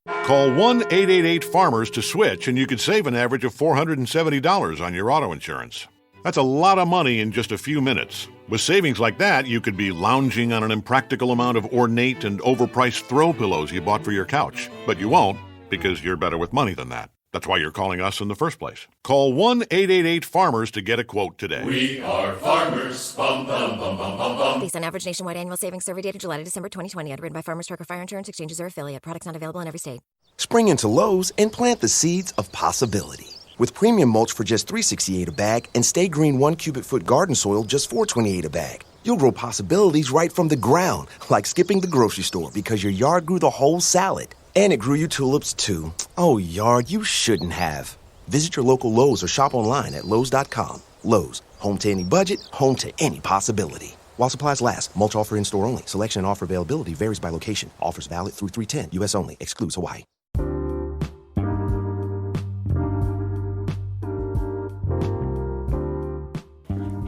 Call 1-888-FARMERS to switch, and you could save an average of $470 on your auto insurance. That's a lot of money in just a few minutes. With savings like that, you could be lounging on an impractical amount of ornate and overpriced throw pillows you bought for your couch. But you won't, because you're better with money than that. That's why you're calling us in the first place. Call 1-888-FARMERS to get a quote today. We are farmers. Bum, bum, bum, bum, bum, bum. Based on average nationwide annual savings survey data July to December 2020. Underwritten by Farmers Truck or Fire Insurance Exchanges or affiliate. Products not available in every state. Spring into Lowe's and plant the seeds of possibility. With premium mulch for just $3.68 a bag and Stay Green 1 cubic foot garden soil just $4.28 a bag. You'll grow possibilities right from the ground, like skipping the grocery store because your yard grew the whole salad. And it grew you tulips, too. Oh, yard, you shouldn't have. Visit your local Lowe's or shop online at Lowe's.com. Lowe's, home to any budget, home to any possibility. While supplies last, mulch offer in-store only. Selection and offer availability varies by location. Offers valid through 3/10, U.S. only. Excludes Hawaii.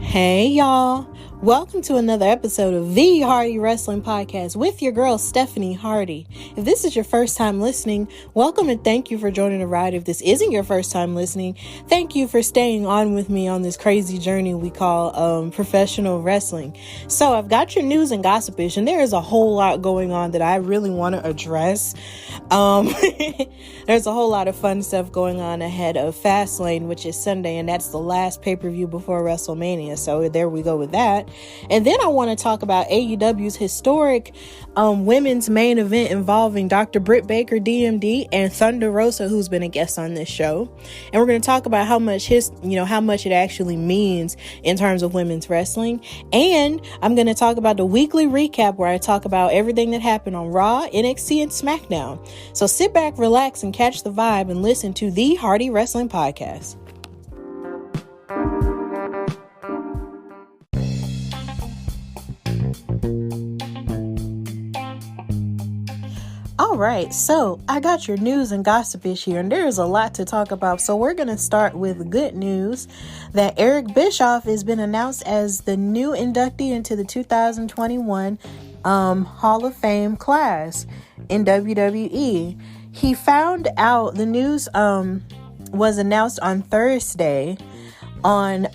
Hey, y'all. Welcome to another episode of the Hardy Wrestling Podcast with your girl, Stephanie Hardy. If this is your first time listening, welcome and thank you for joining the ride. If this isn't your first time listening, thank you for staying on with me on this crazy journey we call professional wrestling. So I've got your news and gossipish, and there is a whole lot going on that I really want to address. There's a whole lot of fun stuff going on ahead of Fastlane, which is Sunday, and that's the last pay-per-view before WrestleMania. So there we go with that. And then I want to talk about AEW's historic women's main event involving Dr. Britt Baker, DMD, and Thunder Rosa, who's been a guest on this show. And we're going to talk about how much it actually means in terms of women's wrestling. And I'm going to talk about the weekly recap where I talk about everything that happened on Raw, NXT, and SmackDown. So sit back, relax, and catch the vibe and listen to the Hardy Wrestling Podcast. All right, so I got your news and gossipish here, and there's a lot to talk about. So we're going to start with good news that Eric Bischoff has been announced as the new inductee into the 2021 Hall of Fame class in WWE. He found out, the news was announced on Thursday on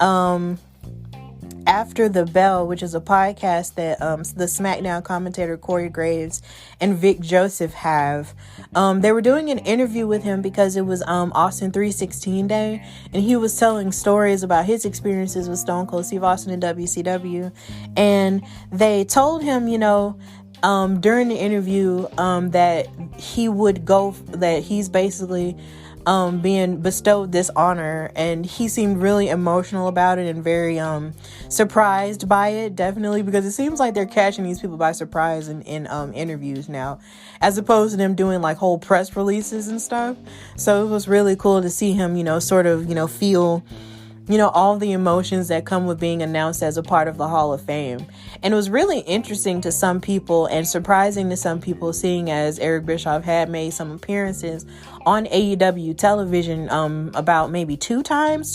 After the Bell, which is a podcast that the SmackDown commentator Corey Graves and Vic Joseph have. They were doing an interview with him because it was Austin 316 Day, and he was telling stories about his experiences with Stone Cold Steve Austin in WCW. And they told him, during the interview that he would go, that he's basically being bestowed this honor, and he seemed really emotional about it and very surprised by it, definitely, because it seems like they're catching these people by surprise in interviews now, as opposed to them doing like whole press releases and stuff. So it was really cool to see him feel all the emotions that come with being announced as a part of the Hall of Fame. And it was really interesting to some people and surprising to some people, seeing as Eric Bischoff had made some appearances on AEW television about maybe 2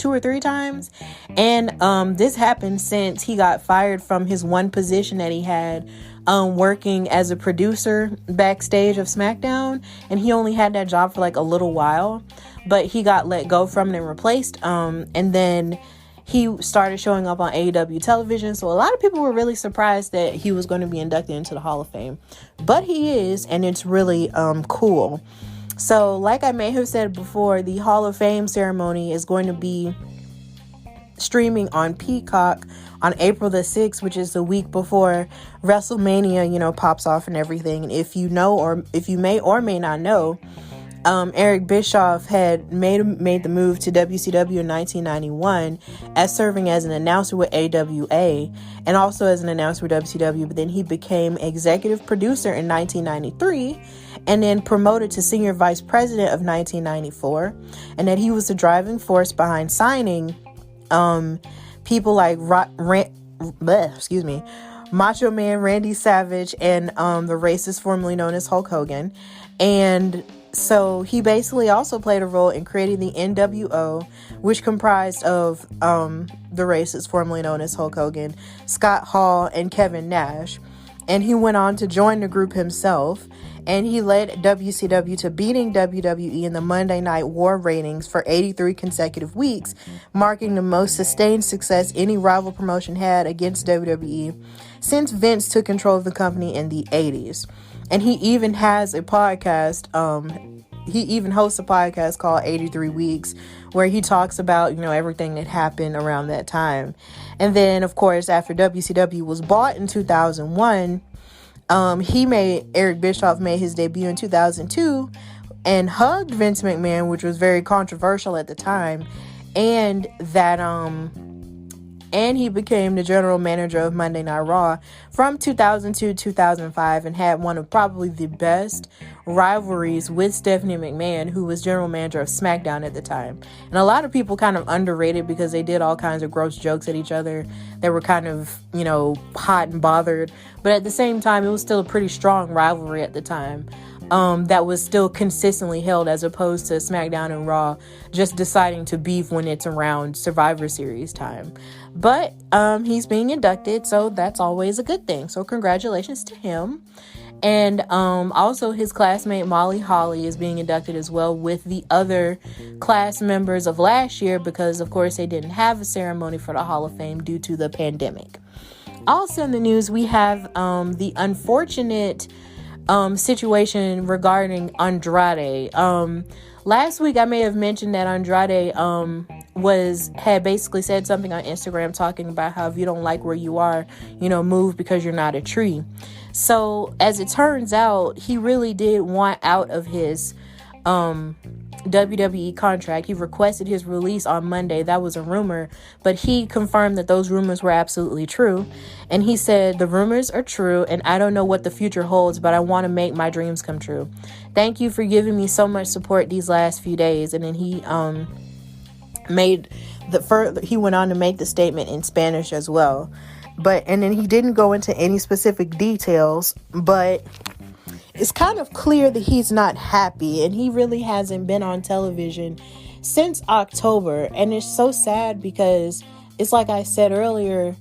or 3 times. And this happened since he got fired from his one position that he had working as a producer backstage of SmackDown. And he only had that job for like a little while, but he got let go from it and replaced. And then he started showing up on AEW television. So a lot of people were really surprised that he was going to be inducted into the Hall of Fame. But he is, and it's really cool. So like I may have said before, the Hall of Fame ceremony is going to be streaming on Peacock on April the 6th, which is the week before WrestleMania, pops off and everything. And if you know, or if you may or may not know, Eric Bischoff had made the move to WCW in 1991 as serving as an announcer with AWA and also as an announcer with WCW, but then he became executive producer in 1993 and then promoted to senior vice president of 1994, and that he was the driving force behind signing people like Macho Man Randy Savage and the racist formerly known as Hulk Hogan. And so he basically also played a role in creating the NWO, which comprised of the racist formerly known as Hulk Hogan, Scott Hall, and Kevin Nash. And he went on to join the group himself. and he led WCW to beating WWE in the Monday Night War ratings for 83 consecutive weeks, marking the most sustained success any rival promotion had against WWE since Vince took control of the company in the 80s. And he even has a podcast, he even hosts a podcast called 83 Weeks, where he talks about, everything that happened around that time. And then, of course, after WCW was bought in 2001, Eric Bischoff made his debut in 2002 and hugged Vince McMahon, which was very controversial at the time. And he became the general manager of Monday Night Raw from 2002 to 2005 and had one of probably the best rivalries with Stephanie McMahon, who was general manager of SmackDown at the time. And a lot of people kind of underrated because they did all kinds of gross jokes at each other. They were kind of, hot and bothered. But at the same time, it was still a pretty strong rivalry at the time. That was still consistently held, as opposed to SmackDown and Raw just deciding to beef when it's around Survivor Series time. But he's being inducted, so that's always a good thing. So congratulations to him. And also his classmate Molly Holly is being inducted as well with the other class members of last year, because of course they didn't have a ceremony for the Hall of Fame due to the pandemic. Also in the news, we have the unfortunate situation regarding Andrade. Last week I may have mentioned that Andrade had basically said something on Instagram talking about how if you don't like where you are, move because you're not a tree. So as it turns out, he really did want out of his WWE contract. He requested his release on Monday. That was a rumor, but he confirmed that those rumors were absolutely true. And he said, "The rumors are true, and I don't know what the future holds, but I want to make my dreams come true. Thank you for giving me so much support these last few days." And then he he went on to make the statement in Spanish as well. And then he didn't go into any specific details, but it's kind of clear that he's not happy, and he really hasn't been on television since October. And it's so sad because it's like I said earlier,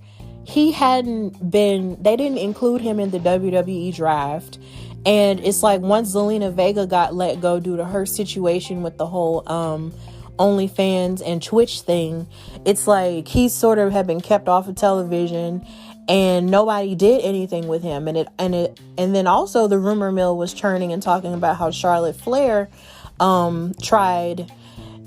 they didn't include him in the WWE draft. And it's like once Zelina Vega got let go due to her situation with the whole OnlyFans and Twitch thing, it's like he sort of had been kept off of television and nobody did anything with him. And then also the rumor mill was churning and talking about how Charlotte Flair tried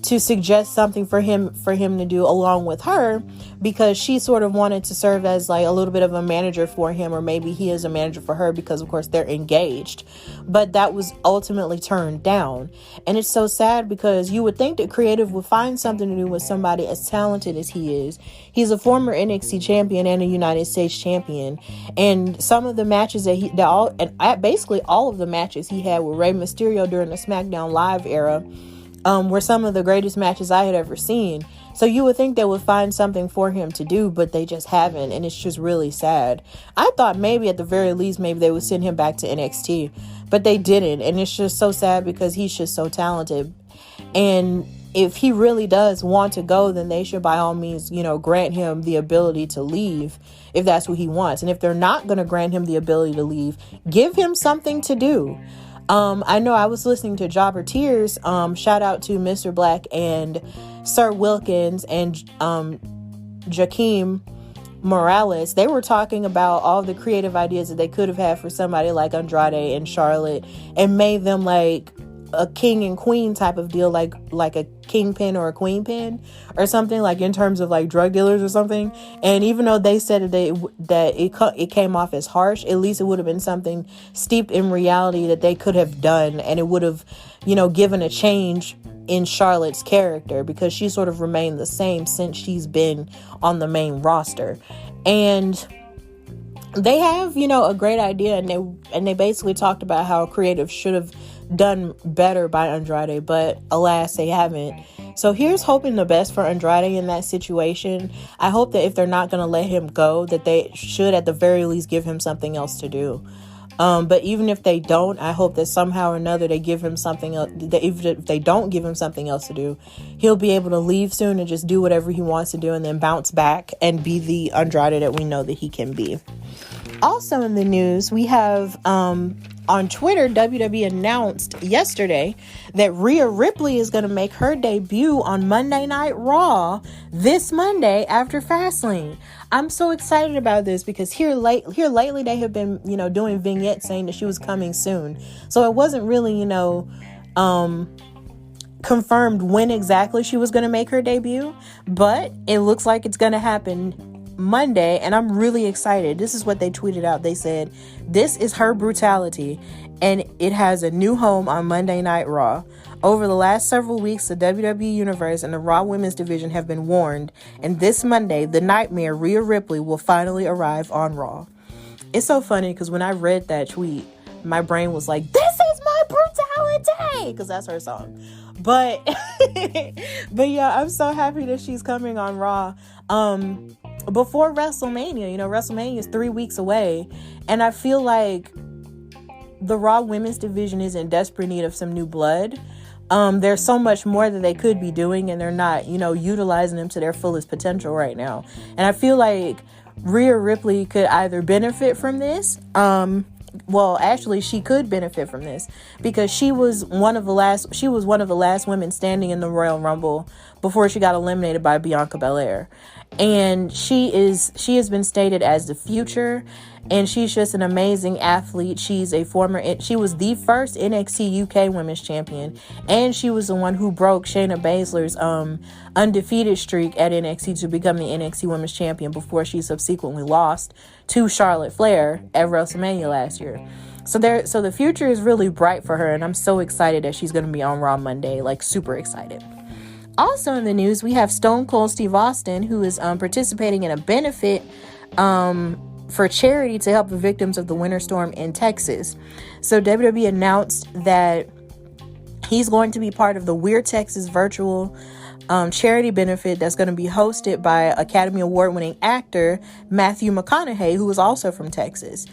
to suggest something for him to do along with her, because she sort of wanted to serve as like a little bit of a manager for him, or maybe he is a manager for her, because of course they're engaged. But that was ultimately turned down. And it's so sad because you would think that creative would find something to do with somebody as talented as he is. He's a former NXT champion and a United States champion. And some of the matches basically all of the matches he had with Rey Mysterio during the SmackDown Live era were some of the greatest matches I had ever seen. So you would think they would find something for him to do, but they just haven't, and it's just really sad. I thought maybe at the very least, maybe they would send him back to NXT, but they didn't, and it's just so sad because he's just so talented. And if he really does want to go, then they should by all means, grant him the ability to leave if that's what he wants. And if they're not going to grant him the ability to leave, give him something to do. I know I was listening to Jobber Tears, shout out to Mr. Black and Sir Wilkins and Jakeem Morales. They were talking about all the creative ideas that they could have had for somebody like Andrade and Charlotte, and made them like a king and queen type of deal, like a kingpin or a queen pin or something, like in terms of like drug dealers or something. And even though they said that it came off as harsh, at least it would have been something steeped in reality that they could have done, and it would have given a change in Charlotte's character, because she sort of remained the same since she's been on the main roster. And they have a great idea, and they basically talked about how creative should have done better by Andrade, but alas, they haven't. So here's hoping the best for Andrade in that situation. I hope that if they're not going to let him go, that they should at the very least give him something else to do. But even if they don't, I hope that somehow or another they give him something else. Even if they don't give him something else to do, he'll be able to leave soon and just do whatever he wants to do, and then bounce back and be the Andrade that we know that he can be. Also in the news, we have on Twitter, WWE announced yesterday that Rhea Ripley is going to make her debut on Monday Night Raw this Monday after Fastlane. I'm so excited about this because here lately they have been, doing vignettes saying that she was coming soon. So it wasn't really, confirmed when exactly she was going to make her debut, but it looks like it's going to happen Monday, and I'm really excited. This is what they tweeted out. They said, "This is her brutality, and it has a new home on Monday Night Raw. Over the last several weeks, the WWE Universe and the Raw Women's Division have been warned, and this Monday, the Nightmare Rhea Ripley will finally arrive on Raw." It's so funny because when I read that tweet, my brain was like, "This is my brutality," because that's her song. But yeah, I'm so happy that she's coming on Raw. Before WrestleMania, WrestleMania is 3 weeks away, and I feel like the Raw Women's Division is in desperate need of some new blood. There's so much more that they could be doing, and they're not, utilizing them to their fullest potential right now. And I feel like Rhea Ripley could either benefit from this. Well, actually, she could benefit from this because she was one of the last women standing in the Royal Rumble before she got eliminated by Bianca Belair. And she has been stated as the future, and she's just an amazing athlete. She was the first NXT UK Women's Champion, and she was the one who broke Shayna Baszler's undefeated streak at NXT to become the NXT Women's Champion before she subsequently lost to Charlotte Flair at WrestleMania last year. So the future is really bright for her, and I'm so excited that she's going to be on Raw Monday, like super excited. Also in the news, we have Stone Cold Steve Austin, who is participating in a benefit for charity to help the victims of the winter storm in Texas. So WWE announced that he's going to be part of the Weird Texas virtual charity benefit that's going to be hosted by Academy Award-winning actor Matthew McConaughey, who is also from Texas.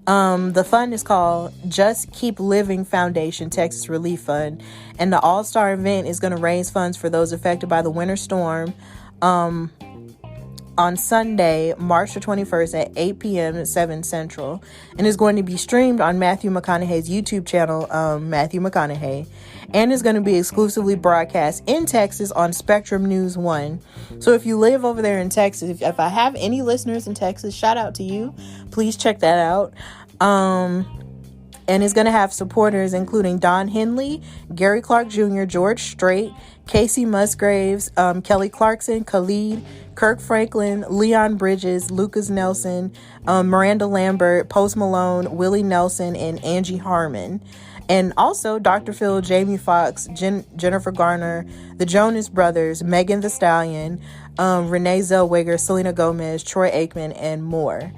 The fund is called Just Keep Living Foundation Texas Relief Fund, and the all-star event is going to raise funds for those affected by the winter storm on Sunday, March the 21st at 8 p.m. at 7 Central, and is going to be streamed on Matthew McConaughey's YouTube channel, Matthew McConaughey, and is going to be exclusively broadcast in Texas on Spectrum News 1. So if you live over there in Texas, if I have any listeners in Texas, shout out to you. Please check that out. And it's going to have supporters including Don Henley, Gary Clark Jr., George Strait, Casey Musgraves, Kelly Clarkson, Khalid, Kirk Franklin, Leon Bridges, Lucas Nelson, Miranda Lambert, Post Malone, Willie Nelson, and Angie Harmon. And also Dr. Phil, Jamie Foxx, Jennifer Garner, the Jonas Brothers, Megan Thee Stallion, Renee Zellweger, Selena Gomez, Troy Aikman, and more.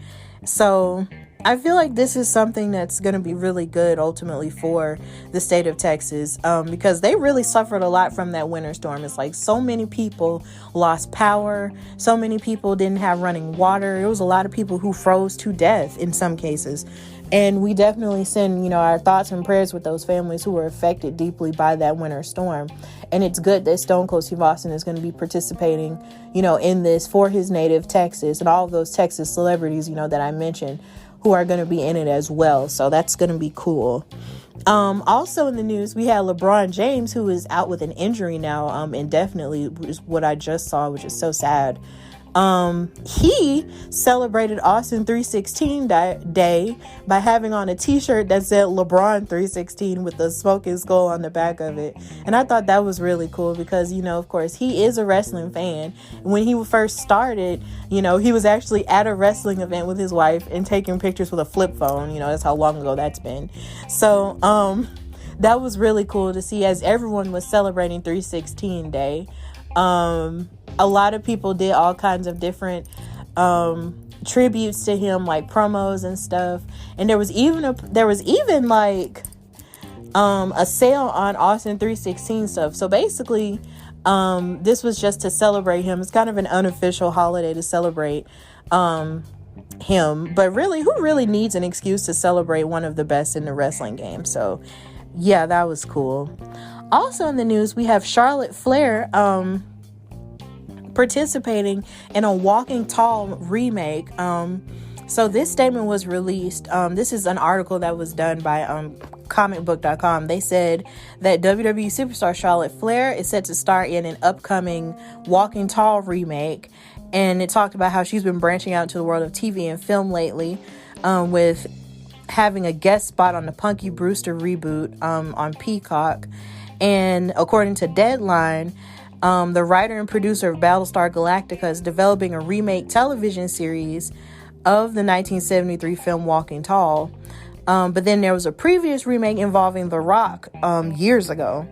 So I feel like this is something that's going to be really good ultimately for the state of Texas, because they really suffered a lot from that winter storm. It's like so many people lost power. So many people didn't have running water. It was a lot of people who froze to death in some cases. And we definitely send, our thoughts and prayers with those families who were affected deeply by that winter storm. And it's good that Stone Cold Steve Austin is going to be participating, in this for his native Texas, and all of those Texas celebrities, that I mentioned, who are going to be in it as well. So that's going to be cool. Also in the news, we had LeBron James, who is out with an injury now, indefinitely, which is what I just saw, which is so sad. He celebrated Austin 316 Day by having on a t-shirt that said LeBron 316 with the smoking skull on the back of it. And I thought that was really cool because, of course, he is a wrestling fan. When he first started, he was actually at a wrestling event with his wife and taking pictures with a flip phone. That's how long ago that's been. So, that was really cool to see as everyone was celebrating 316 Day. A lot of people did all kinds of different tributes to him, like promos and stuff. And there was even a sale on Austin 316 stuff. So basically, this was just to celebrate him. It's kind of an unofficial holiday to celebrate him. But really, who really needs an excuse to celebrate one of the best in the wrestling game? So yeah, that was cool. Also in the news, we have Charlotte Flair participating in a Walking Tall remake. So this statement was released. This is an article that was done by comicbook.com. They said that WWE superstar Charlotte Flair is set to star in an upcoming Walking Tall remake. And it talked about how she's been branching out into the world of TV and film lately, with having a guest spot on the Punky Brewster reboot on Peacock. And according to Deadline, the writer and producer of Battlestar Galactica is developing a remake television series of the 1973 film Walking Tall. But then there was a previous remake involving The Rock years ago.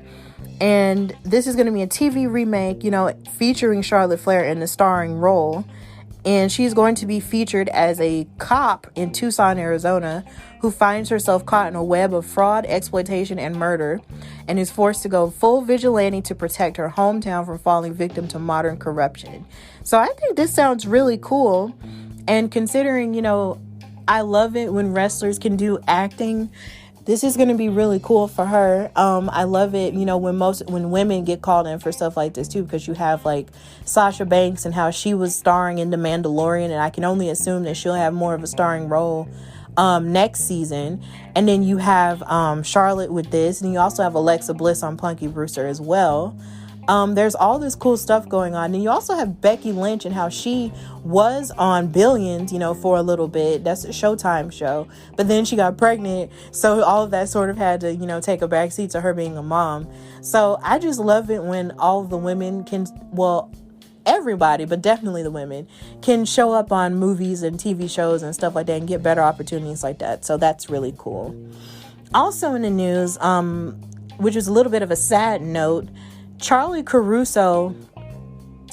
And this is going to be a TV remake, featuring Charlotte Flair in the starring role. And she's going to be featured as a cop in Tucson, Arizona, who finds herself caught in a web of fraud, exploitation, and murder, and is forced to go full vigilante to protect her hometown from falling victim to modern corruption. So I think this sounds really cool. And considering, I love it when wrestlers can do acting, this is going to be really cool for her. I love it, when women get called in for stuff like this too, because you have like Sasha Banks and how she was starring in The Mandalorian, and I can only assume that she'll have more of a starring role next season. And then you have Charlotte with this, and you also have Alexa Bliss on Punky Brewster as well. There's all this cool stuff going on. And you also have Becky Lynch and how she was on Billions, for a little bit. That's a Showtime show. But then she got pregnant. So all of that sort of had to, take a backseat to her being a mom. So I just love it when all of the women can, everybody, but definitely the women, can show up on movies and TV shows and stuff like that and get better opportunities like that. So that's really cool. Also in the news, which is a little bit of a sad note, Charlie Caruso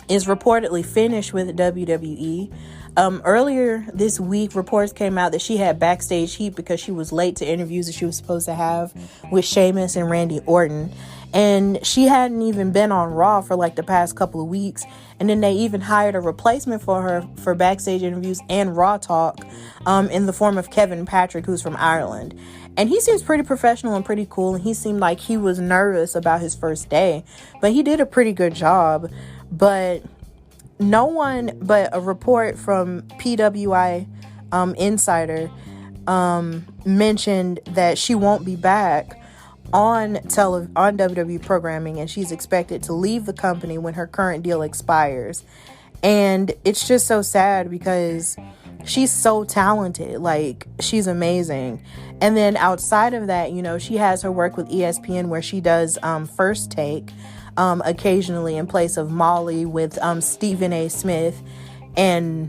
is reportedly finished with WWE. Earlier this week, reports came out that she had backstage heat because she was late to interviews that she was supposed to have with Sheamus and Randy Orton. And she hadn't even been on Raw for like the past couple of weeks. And then they even hired a replacement for her for backstage interviews and Raw talk in the form of Kevin Patrick, who's from Ireland. And he seems pretty professional and pretty cool. And he seemed like he was nervous about his first day. But he did a pretty good job. But no one but a report from PWI Insider mentioned that she won't be back on WWE programming, and she's expected to leave the company when her current deal expires. And it's just so sad because she's so talented. Like, she's amazing. And then outside of that, she has her work with ESPN where she does First Take occasionally in place of Molly with Stephen A. Smith, and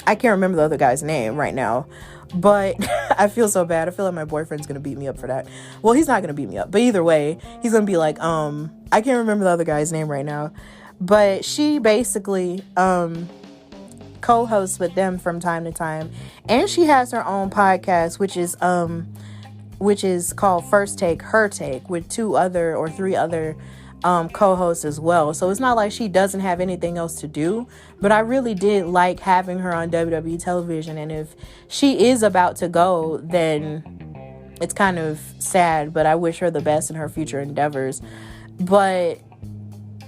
I can't remember the other guy's name right now. But I feel so bad. I feel like my boyfriend's going to beat me up for that. Well, he's not going to beat me up. But either way, he's going to be like, I can't remember the other guy's name right now. But she basically co-hosts with them from time to time. And she has her own podcast, which is called First Take, Her Take, with 2 other or 3 other co-hosts as well. So it's not like she doesn't have anything else to do, but I really did like having her on WWE television. And if she is about to go, then it's kind of sad, but I wish her the best in her future endeavors. But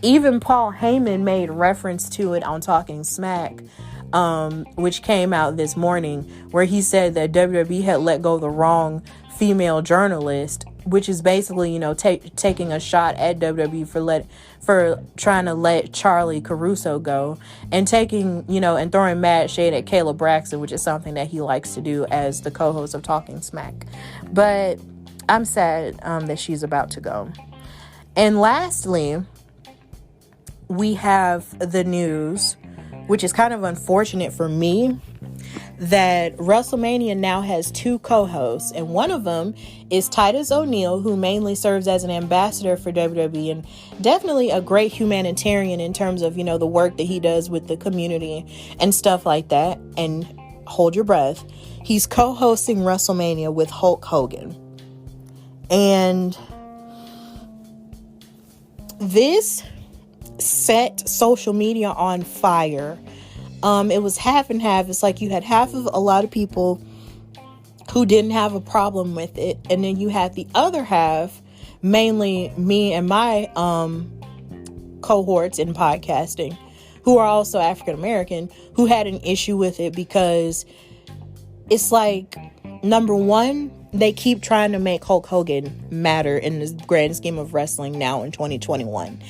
even Paul Heyman made reference to it on Talking Smack, which came out this morning, where he said that WWE had let go of the wrong female journalist, which is basically, taking a shot at WWE for trying to let Charlie Caruso go, and taking, and throwing mad shade at Kayla Braxton, which is something that he likes to do as the co-host of Talking Smack. But I'm sad that she's about to go. And lastly, we have the news, which is kind of unfortunate for me, that WrestleMania now has 2 co-hosts, and one of them is Titus O'Neil, who mainly serves as an ambassador for WWE and definitely a great humanitarian in terms of, the work that he does with the community and stuff like that. And hold your breath, he's co-hosting WrestleMania with Hulk Hogan. And this set social media on fire. It was half and half. It's like you had half of a lot of people who didn't have a problem with it, and then you had the other half, mainly me and my cohorts in podcasting, who are also African American, who had an issue with it because it's like, number one, they keep trying to make Hulk Hogan matter in the grand scheme of wrestling now in 2021.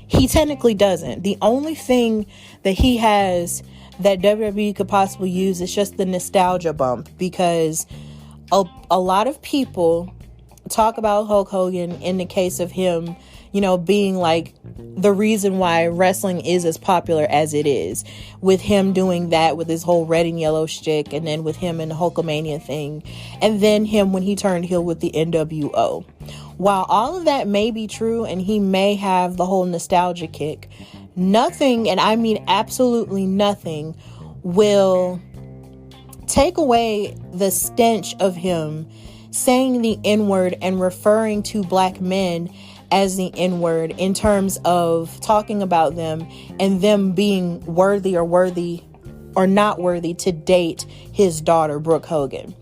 He technically doesn't. The only thing that he has that WWE could possibly use is just the nostalgia bump, because a lot of people talk about Hulk Hogan in the case of him, you know, being like the reason why wrestling is as popular as it is, with him doing that with his whole red and yellow shtick, and then with him and the Hulkamania thing, and then him when he turned heel with the NWO. While all of that may be true and he may have the whole nostalgia kick, nothing, and I mean absolutely nothing, will take away the stench of him saying the N-word and referring to black men as the N-word in terms of talking about them and them being worthy or not worthy to date his daughter, Brooke Hogan.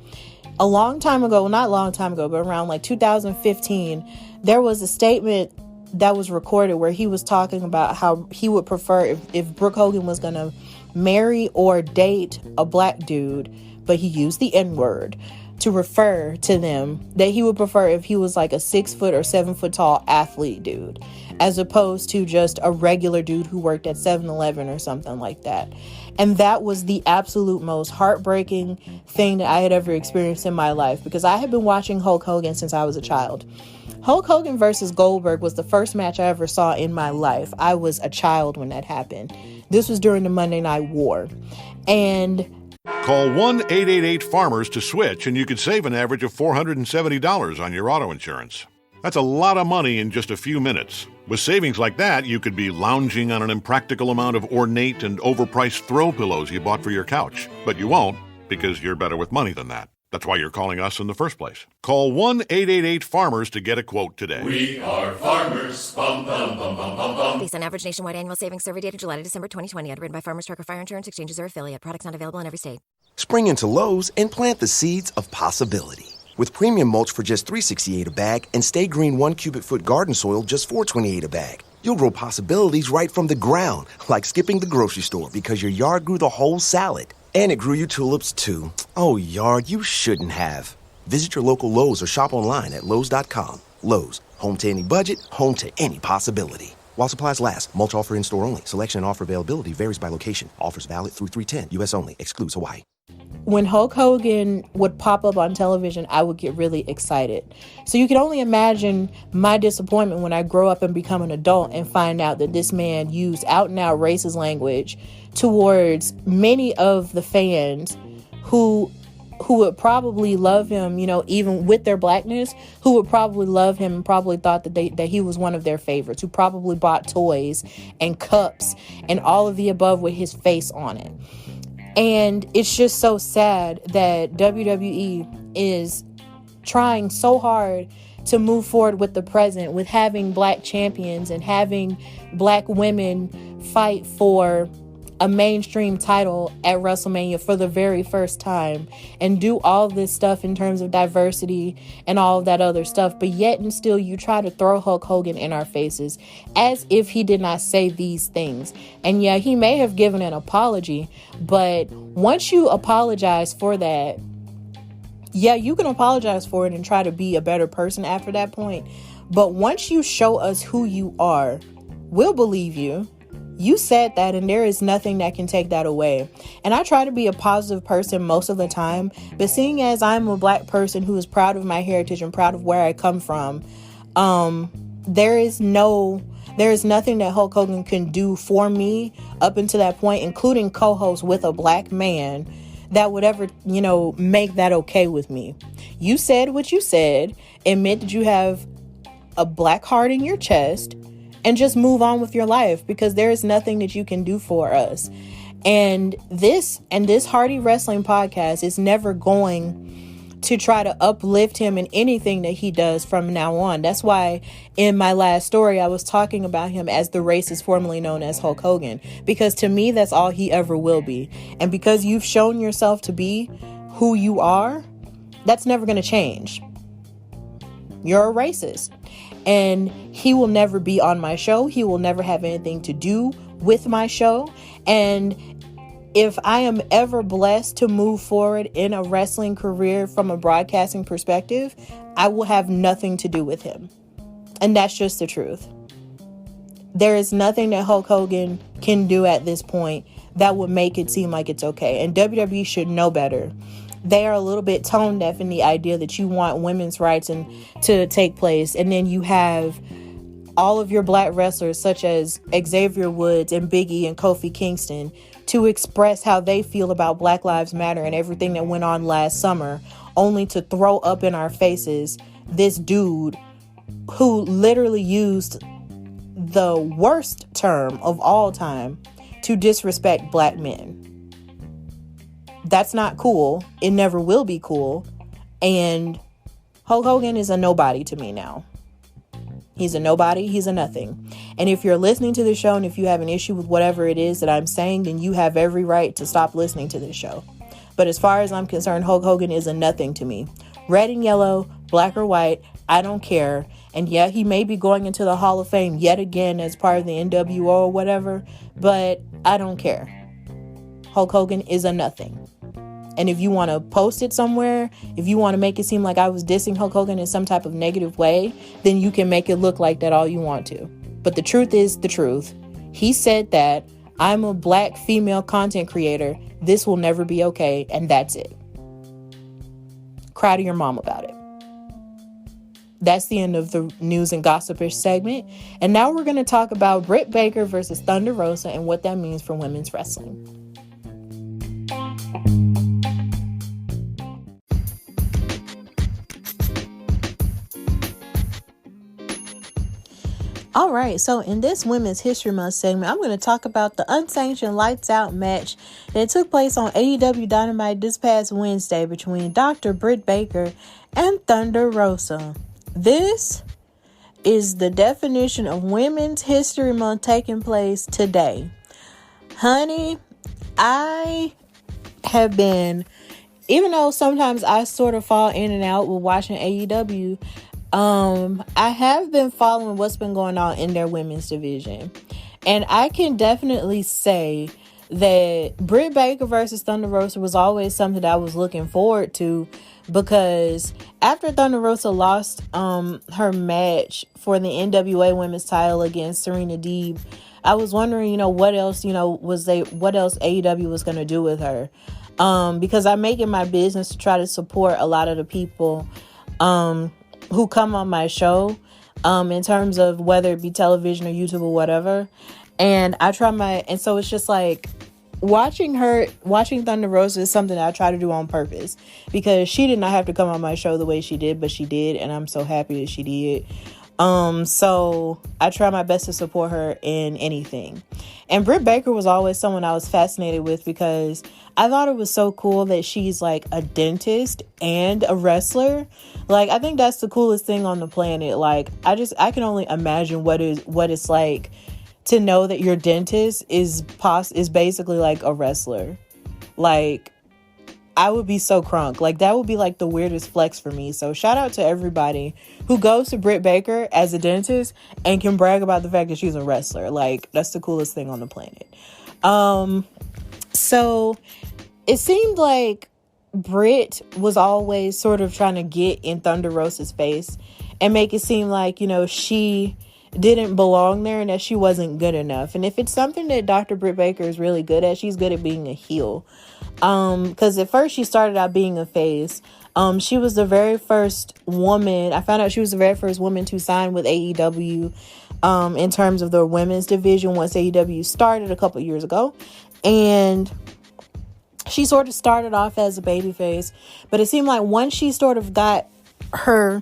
A long time ago, well, not a long time ago, but around like 2015, there was a statement that was recorded where he was talking about how he would prefer if Brooke Hogan was going to marry or date a black dude, but he used the N-word to refer to them, that he would prefer if he was like a 6 foot or 7 foot tall athlete dude, as opposed to just a regular dude who worked at 7-Eleven or something like that. And that was the absolute most heartbreaking thing that I had ever experienced in my life, because I had been watching Hulk Hogan since I was a child. Hulk Hogan versus Goldberg was the first match I ever saw in my life. I was a child when that happened. This was during the Monday Night War. And call 1-888-FARMERS to switch, and you could save an average of $470 on your auto insurance. That's a lot of money in just a few minutes. With savings like that, you could be lounging on an impractical amount of ornate and overpriced throw pillows you bought for your couch. But you won't, because you're better with money than that. That's why you're calling us in the first place. Call 1-888-FARMERS to get a quote today. We are farmers. Bum, bum, bum, bum, bum, bum. Based on average nationwide annual savings survey data July to December 2020, underwritten by Farmers Trucker Fire Insurance Exchanges or affiliate. Products not available in every state. Spring into Lowe's and plant the seeds of possibility. With premium mulch for just $3.68 a bag and Stay Green 1 cubic foot garden soil just $4.28 a bag, you'll grow possibilities right from the ground, like skipping the grocery store because your yard grew the whole salad. And it grew you tulips, too. Oh, yard, you shouldn't have. Visit your local Lowe's or shop online at Lowe's.com. Lowe's, home to any budget, home to any possibility. While supplies last, mulch offer in-store only. Selection and offer availability varies by location. Offers valid through 3/10. U.S. only. Excludes Hawaii. When Hulk Hogan would pop up on television, I would get really excited. So you can only imagine my disappointment when I grow up and become an adult and find out that this man used out-and-out racist language towards many of the fans who would probably love him, you know, even with their blackness, who would probably love him and probably thought that he was one of their favorites, who probably bought toys and cups and all of the above with his face on it. And it's just so sad that WWE is trying so hard to move forward with the present, with having black champions and having black women fight for a mainstream title at WrestleMania for the very first time, and do all this stuff in terms of diversity and all of that other stuff. But yet and still you try to throw Hulk Hogan in our faces as if he did not say these things. And yeah, he may have given an apology, but once you apologize for that, yeah, you can apologize for it and try to be a better person after that point. But once you show us who you are, we'll believe you. You said that, and there is nothing that can take that away. And I try to be a positive person most of the time, but seeing as I'm a black person who is proud of my heritage and proud of where I come from, there is nothing that Hulk Hogan can do for me up until that point, including co-host with a black man, that would ever, you know, make that okay with me. You said what you said, admit that you have a black heart in your chest, and just move on with your life, because there is nothing that you can do for us. And this Hardy Wrestling podcast is never going to try to uplift him in anything that he does from now on. That's why in my last story, I was talking about him as the racist formerly known as Hulk Hogan, because to me, that's all he ever will be. And because you've shown yourself to be who you are, that's never going to change. You're a racist. And he will never be on my show. He will never have anything to do with my show. And if I am ever blessed to move forward in a wrestling career from a broadcasting perspective, I will have nothing to do with him. And that's just the truth. There is nothing that Hulk Hogan can do at this point that would make it seem like it's okay. And WWE should know better. They are a little bit tone deaf in the idea that you want women's rights to take place. And then you have all of your black wrestlers such as Xavier Woods and Big E and Kofi Kingston to express how they feel about Black Lives Matter and everything that went on last summer, only to throw up in our faces this dude who literally used the worst term of all time to disrespect black men. That's not cool. It never will be cool. And Hulk Hogan is a nobody to me now. He's a nobody. He's a nothing. And if you're listening to the show and if you have an issue with whatever it is that I'm saying, then you have every right to stop listening to this show. But as far as I'm concerned, Hulk Hogan is a nothing to me. Red and yellow, black or white, I don't care. And yeah, he may be going into the Hall of Fame yet again as part of the NWO or whatever, but I don't care. Hulk Hogan is a nothing. And if you want to post it somewhere, if you want to make it seem like I was dissing Hulk Hogan in some type of negative way, then you can make it look like that all you want to. But the truth is the truth. He said that. I'm a black female content creator. This will never be okay. And that's it. Cry to your mom about it. That's the end of the news and gossipish segment. And now we're going to talk about Britt Baker versus Thunder Rosa and what that means for women's wrestling. All right, so in this Women's History Month segment, I'm going to talk about the unsanctioned Lights Out match that took place on AEW Dynamite this past Wednesday between Dr. Britt Baker and Thunder Rosa. This is the definition of Women's History Month taking place today. Honey, I have been, even though sometimes I sort of fall in and out with watching AEW, I have been following what's been going on in their women's division. And I can definitely say that Britt Baker versus Thunder Rosa was always something that I was looking forward to, because after Thunder Rosa lost her match for the NWA women's title against Serena Deeb, I was wondering, what else, what else AEW was going to do with her. Because I make it my business to try to support a lot of the people who come on my show, in terms of whether it be television or YouTube or whatever. And and so it's just like watching Thunder Rosa is something that I try to do on purpose, because she did not have to come on my show the way she did, but she did. And I'm so happy that she did. So I try my best to support her in anything. And Britt Baker was always someone I was fascinated with, because I thought it was so cool that she's like a dentist and a wrestler. Like, I think that's the coolest thing on the planet. Like, I can only imagine what it's like to know that your dentist is basically like a wrestler. Like, I would be so crunk. Like, that would be like the weirdest flex for me. So shout out to everybody who goes to Britt Baker as a dentist and can brag about the fact that she's a wrestler. Like, that's the coolest thing on the planet. So it seemed like Britt was always sort of trying to get in Thunder Rosa's face and make it seem like, she didn't belong there and that she wasn't good enough. And if it's something that Dr. Britt Baker is really good at, she's good at being a heel. Because at first she started out being a face. She was the very first woman. I found out she was the very first woman to sign with AEW in terms of the women's division once AEW started a couple years ago. And she sort of started off as a babyface, but it seemed like once she sort of got her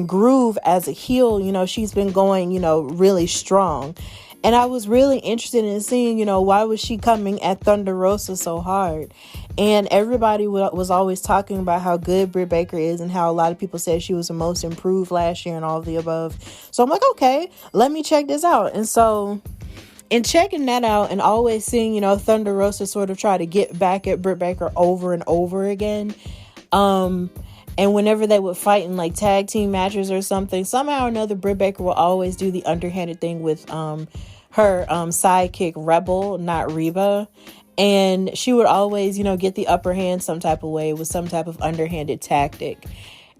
groove as a heel, she's been going, really strong. And I was really interested in seeing, why was she coming at Thunder Rosa so hard? And everybody was always talking about how good Britt Baker is and how a lot of people said she was the most improved last year and all of the above. So I'm like, okay, let me check this out. And so in checking that out and always seeing, Thunder Rosa sort of try to get back at Britt Baker over and over again. And whenever they would fight in like tag team matches or something, somehow or another, Britt Baker will always do the underhanded thing with her sidekick Rebel, not Reba. And she would always, get the upper hand some type of way with some type of underhanded tactic.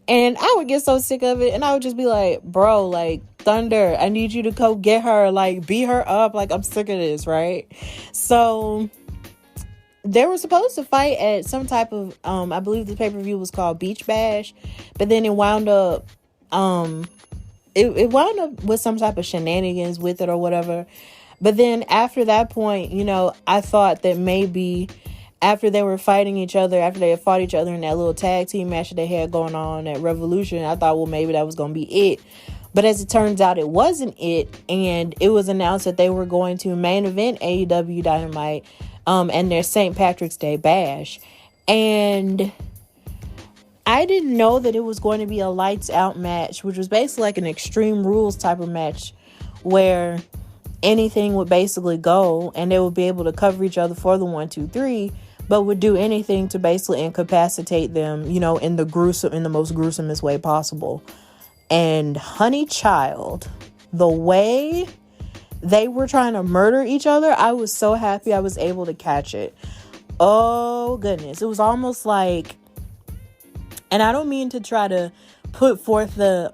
And I would get so sick of it. And I would just be like, bro, like, Thunder, I need you to go get her, like, beat her up. Like, I'm sick of this, right? So they were supposed to fight at some type of, I believe the pay-per-view was called Beach Bash. But then it wound up, it wound up with some type of shenanigans with it or whatever. But then after that point, I thought that maybe after they were fighting each other, after they had fought each other in that little tag team match that they had going on at Revolution, I thought, well, maybe that was going to be it. But as it turns out, it wasn't it. And it was announced that they were going to main event AEW Dynamite and their St. Patrick's Day Bash. And I didn't know that it was going to be a lights out match, which was basically like an Extreme Rules type of match where anything would basically go and they would be able to cover each other for the 1, 2, 3, but would do anything to basically incapacitate them, in the most gruesomest way possible. And honey child, the way they were trying to murder each other, I was so happy I was able to catch it. Oh goodness. It was almost like, and I don't mean to try to put forth the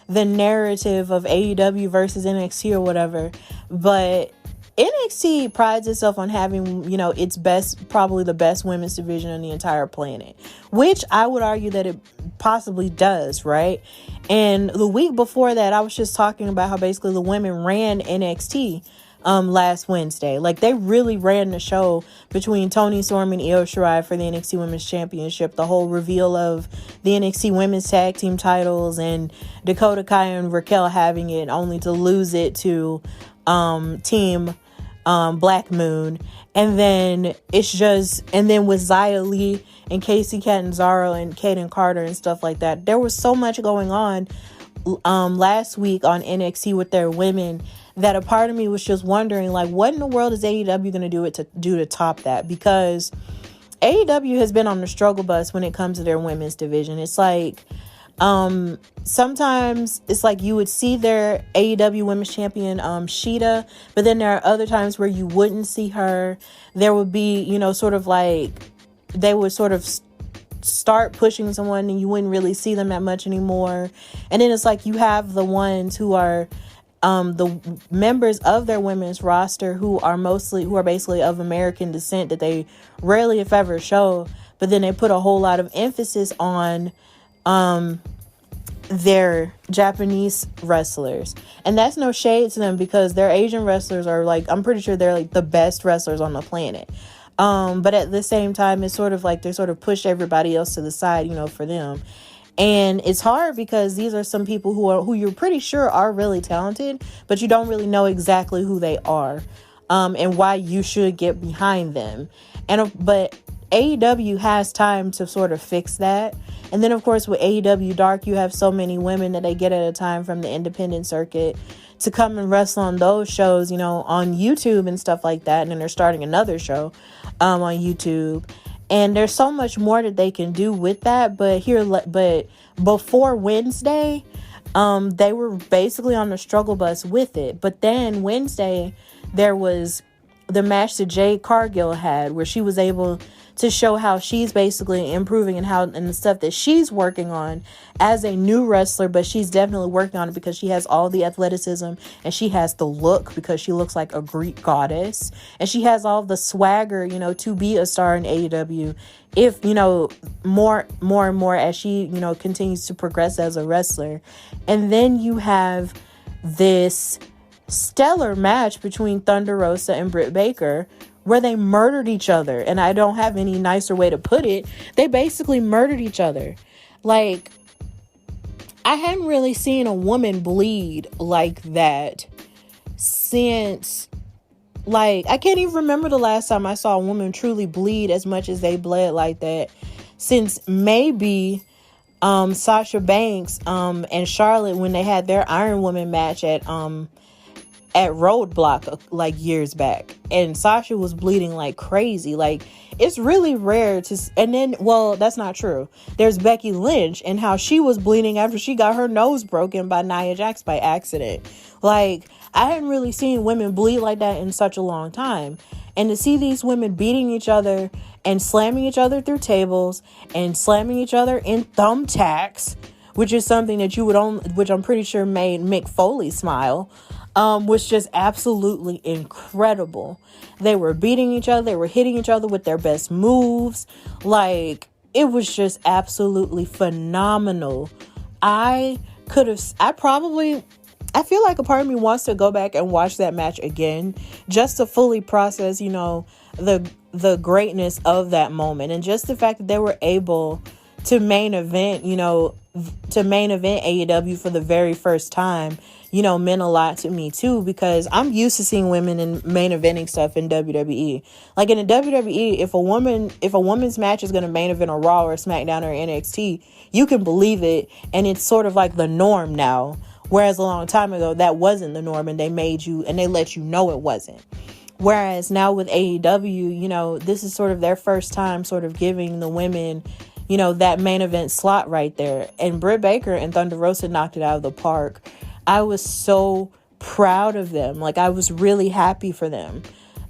narrative of AEW versus NXT or whatever, but NXT prides itself on having, its best, probably the best women's division on the entire planet, which I would argue that it possibly does, right? And the week before that, I was just talking about how basically the women ran NXT last Wednesday. Like, they really ran the show between Toni Storm and Io Shirai for the NXT Women's Championship, the whole reveal of the NXT Women's Tag Team titles, and Dakota Kai and Raquel having it, only to lose it to Team Black Moon. And then and then with Xia Li and Casey Catanzaro and Kaden Carter and stuff like that, there was so much going on last week on NXT with their women that a part of me was just wondering, like, what in the world is AEW going to do to top that? Because AEW has been on the struggle bus when it comes to their women's division. It's like, sometimes it's like you would see their AEW Women's Champion, Shida, but then there are other times where you wouldn't see her. There would be, sort of like, they would sort of start pushing someone and you wouldn't really see them that much anymore. And then it's like you have the ones who are the members of their women's roster who are basically of American descent that they rarely, if ever, show, but then they put a whole lot of emphasis on their Japanese wrestlers. And that's no shade to them, because their Asian wrestlers are, like, I'm pretty sure they're like the best wrestlers on the planet. But at the same time, it's sort of like they sort of push everybody else to the side, for them. And it's hard because these are some people who you're pretty sure are really talented, but you don't really know exactly who they are, and why you should get behind them. But AEW has time to sort of fix that. And then, of course, with AEW Dark, you have so many women that they get at a time from the independent circuit to come and wrestle on those shows, on YouTube and stuff like that. And then they're starting another show on YouTube. And there's so much more that they can do with that. But before Wednesday, they were basically on the struggle bus with it. But then Wednesday, there was the match that Jade Cargill had, where she was able to show how she's basically improving and the stuff that she's working on as a new wrestler, but she's definitely working on it because she has all the athleticism and she has the look because she looks like a Greek goddess, and she has all the swagger, to be a star in AEW. If, more and more as she, continues to progress as a wrestler. And then you have this stellar match between Thunder Rosa and Britt Baker, where they murdered each other. And I don't have any nicer way to put it. They basically murdered each other. Like, I hadn't really seen a woman bleed like that since, like, I can't even remember the last time I saw a woman truly bleed as much as they bled like that, since maybe Sasha Banks and Charlotte, when they had their Iron Woman match at Roadblock, like, years back. And Sasha was bleeding like crazy. Like, it's really rare to, and then, well, that's not true. There's Becky Lynch and how she was bleeding after she got her nose broken by Nia Jax by accident. Like, I hadn't really seen women bleed like that in such a long time. And to see these women beating each other and slamming each other through tables and slamming each other in thumbtacks, which is something that you would only, which I'm pretty sure made Mick Foley smile, was just absolutely incredible. They were beating each other. They were hitting each other with their best moves. Like, it was just absolutely phenomenal. I feel like a part of me wants to go back and watch that match again just to fully process, you know, the greatness of that moment. And just the fact that they were able to main event, you know, to main event AEW for the very first time, you know, meant a lot to me too, because I'm used to seeing women in main eventing stuff in WWE. Like in the WWE, if a woman's match is going to main event a Raw or SmackDown or NXT, you can believe it. And it's sort of like the norm now. Whereas a long time ago, that wasn't the norm, and they let you know it wasn't. Whereas now with AEW, you know, this is sort of their first time sort of giving the women, you know, that main event slot right there. And Britt Baker and Thunder Rosa knocked it out of the park. I was so proud of them. Like, I was really happy for them.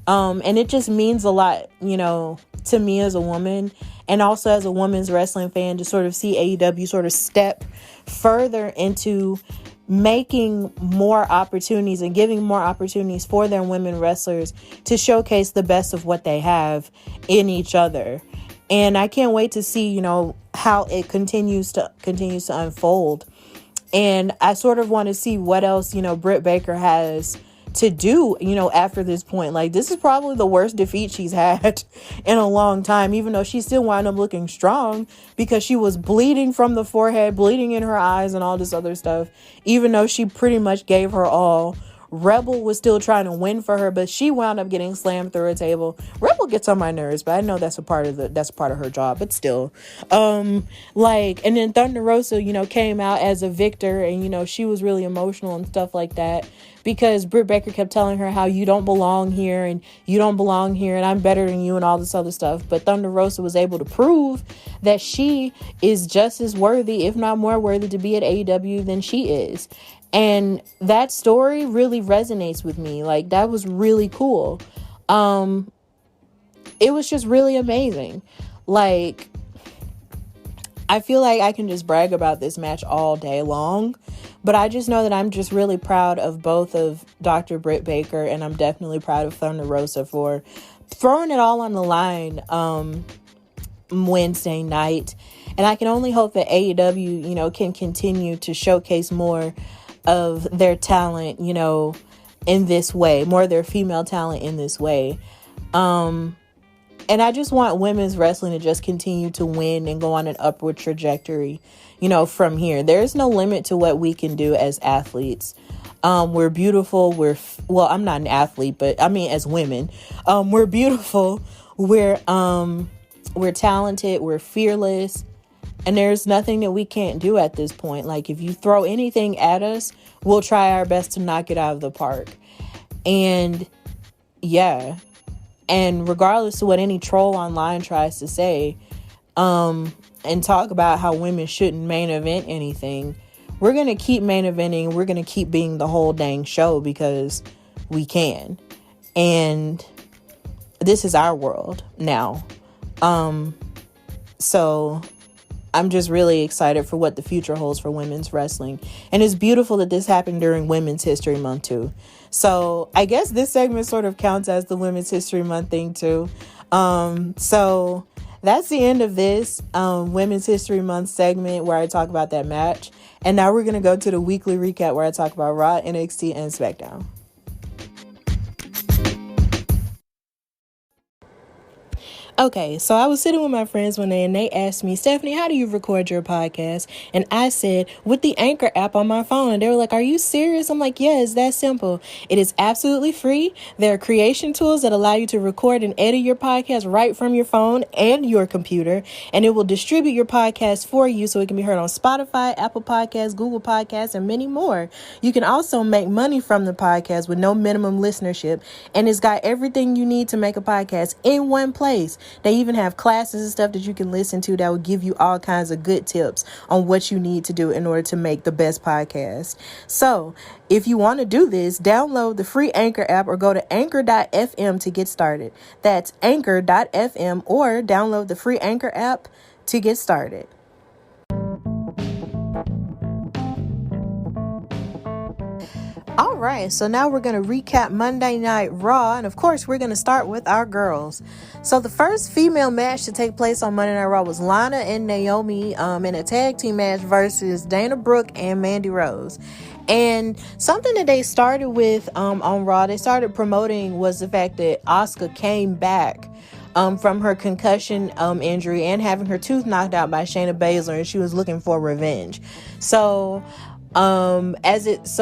And it just means a lot, you know, to me as a woman, and also as a women's wrestling fan, to sort of see AEW sort of step further into making more opportunities and giving more opportunities for their women wrestlers to showcase the best of what they have in each other. And I can't wait to see, you know, how it continues to unfold. And I sort of want to see what else, you know, Britt Baker has to do, you know, after this point. Like, this is probably the worst defeat she's had in a long time, even though she still wound up looking strong because she was bleeding from the forehead, bleeding in her eyes and all this other stuff, even though she pretty much gave her all. Rebel was still trying to win for her, but she wound up getting slammed through a table. Rebel gets on my nerves, but I know that's a part of her job, but still. And then Thunder Rosa, you know, came out as a victor, and, you know, she was really emotional and stuff like that, because Britt Baker kept telling her how you don't belong here, and you don't belong here, and I'm better than you, and all this other stuff. But Thunder Rosa was able to prove that she is just as worthy, if not more worthy, to be at AEW than she is. And that story really resonates with me. Like, that was really cool. It was just really amazing. Like, I feel like I can just brag about this match all day long, but I just know that I'm just really proud of both of Dr. Britt Baker, and I'm definitely proud of Thunder Rosa for throwing it all on the line Wednesday night. And I can only hope that AEW, you know, can continue to showcase more of their talent, you know, in this way, more of their female talent in this way. And I just want women's wrestling to just continue to win and go on an upward trajectory, you know, from here. There's no limit to what we can do as athletes. We're beautiful. I'm not an athlete, but I mean, as women, we're beautiful. We're talented. We're fearless. And there's nothing that we can't do at this point. Like, if you throw anything at us, we'll try our best to knock it out of the park. And yeah. And regardless of what any troll online tries to say, and talk about how women shouldn't main event anything, we're going to keep main eventing. We're going to keep being the whole dang show because we can. And this is our world now. So I'm just really excited for what the future holds for women's wrestling. And it's beautiful that this happened during Women's History Month too. So I guess this segment sort of counts as the Women's History Month thing too. So that's the end of this Women's History Month segment where I talk about that match. And now we're going to go to the weekly recap where I talk about Raw, NXT, and SmackDown. Okay, so I was sitting with my friends one day and they asked me, Stephanie, how do you record your podcast? And I said, with the Anchor app on my phone. And they were like, are you serious? I'm like, yeah, it's that simple. It is absolutely free. There are creation tools that allow you to record and edit your podcast right from your phone and your computer. And it will distribute your podcast for you so it can be heard on Spotify, Apple Podcasts, Google Podcasts, and many more. You can also make money from the podcast with no minimum listenership. And it's got everything you need to make a podcast in one place. They even have classes and stuff that you can listen to that will give you all kinds of good tips on what you need to do in order to make the best podcast. So if you want to do this, download the free Anchor app or go to anchor.fm to get started. That's anchor.fm, or download the free Anchor app to get started. All right, so now we're going to recap Monday Night Raw, and of course, we're going to start with our girls. So the first female match to take place on Monday Night Raw was Lana and Naomi in a tag team match versus Dana Brooke and Mandy Rose. And something that they started with on Raw, they started promoting, was the fact that Asuka came back from her concussion injury and having her tooth knocked out by Shayna Baszler, and she was looking for revenge. So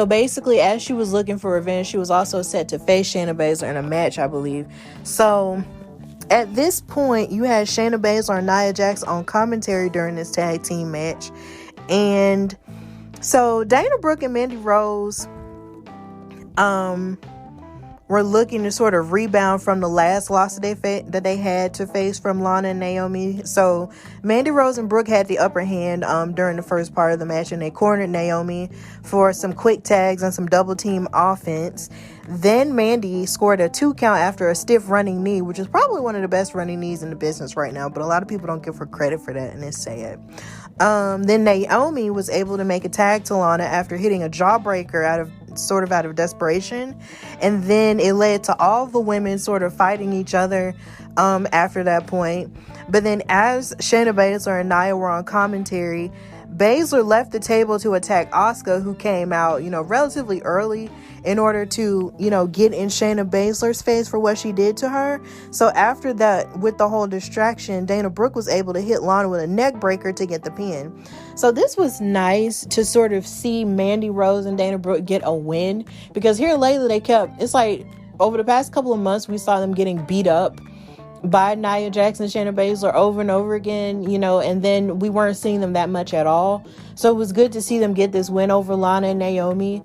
basically, as she was looking for revenge, she was also set to face Shayna Baszler in a match, I believe. So at this point, you had Shayna Baszler and Nia Jax on commentary during this tag team match. And so Dana Brooke and Mandy Rose were looking to sort of rebound from the last loss that they had to face from Lana and Naomi. So Mandy Rose and Brooke had the upper hand during the first part of the match, and they cornered Naomi for some quick tags and some double team offense. Then Mandy scored a 2 count after a stiff running knee, which is probably one of the best running knees in the business right now, but a lot of people don't give her credit for that, and it's sad. Then Naomi was able to make a tag to Lana after hitting a jawbreaker out of desperation, and then it led to all the women sort of fighting each other after that point. But then as Shayna Baszler and Nia were on commentary, Baszler left the table to attack Asuka, who came out, relatively early in order to, get in Shayna Baszler's face for what she did to her. So after that, with the whole distraction, Dana Brooke was able to hit Lana with a neck breaker to get the pin. So this was nice to sort of see Mandy Rose and Dana Brooke get a win, because here lately it's like over the past couple of months, we saw them getting beat up by Nia Jax and Shayna Baszler over and over again, and then we weren't seeing them that much at all. So it was good to see them get this win over Lana and Naomi.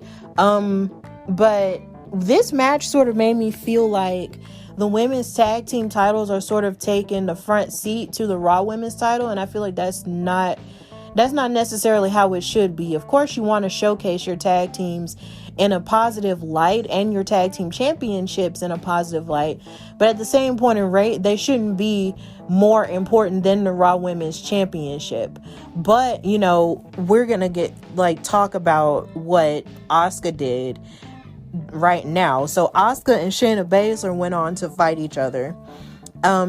But this match sort of made me feel like the women's tag team titles are sort of taking the front seat to the Raw women's title, and I feel like that's not necessarily how it should be. Of course, you want to showcase your tag teams in a positive light and your tag team championships in a positive light, but at the same point in rate, they shouldn't be more important than the Raw Women's Championship. But we're gonna talk about what Asuka did right now. So Asuka and Shayna Baszler went on to fight each other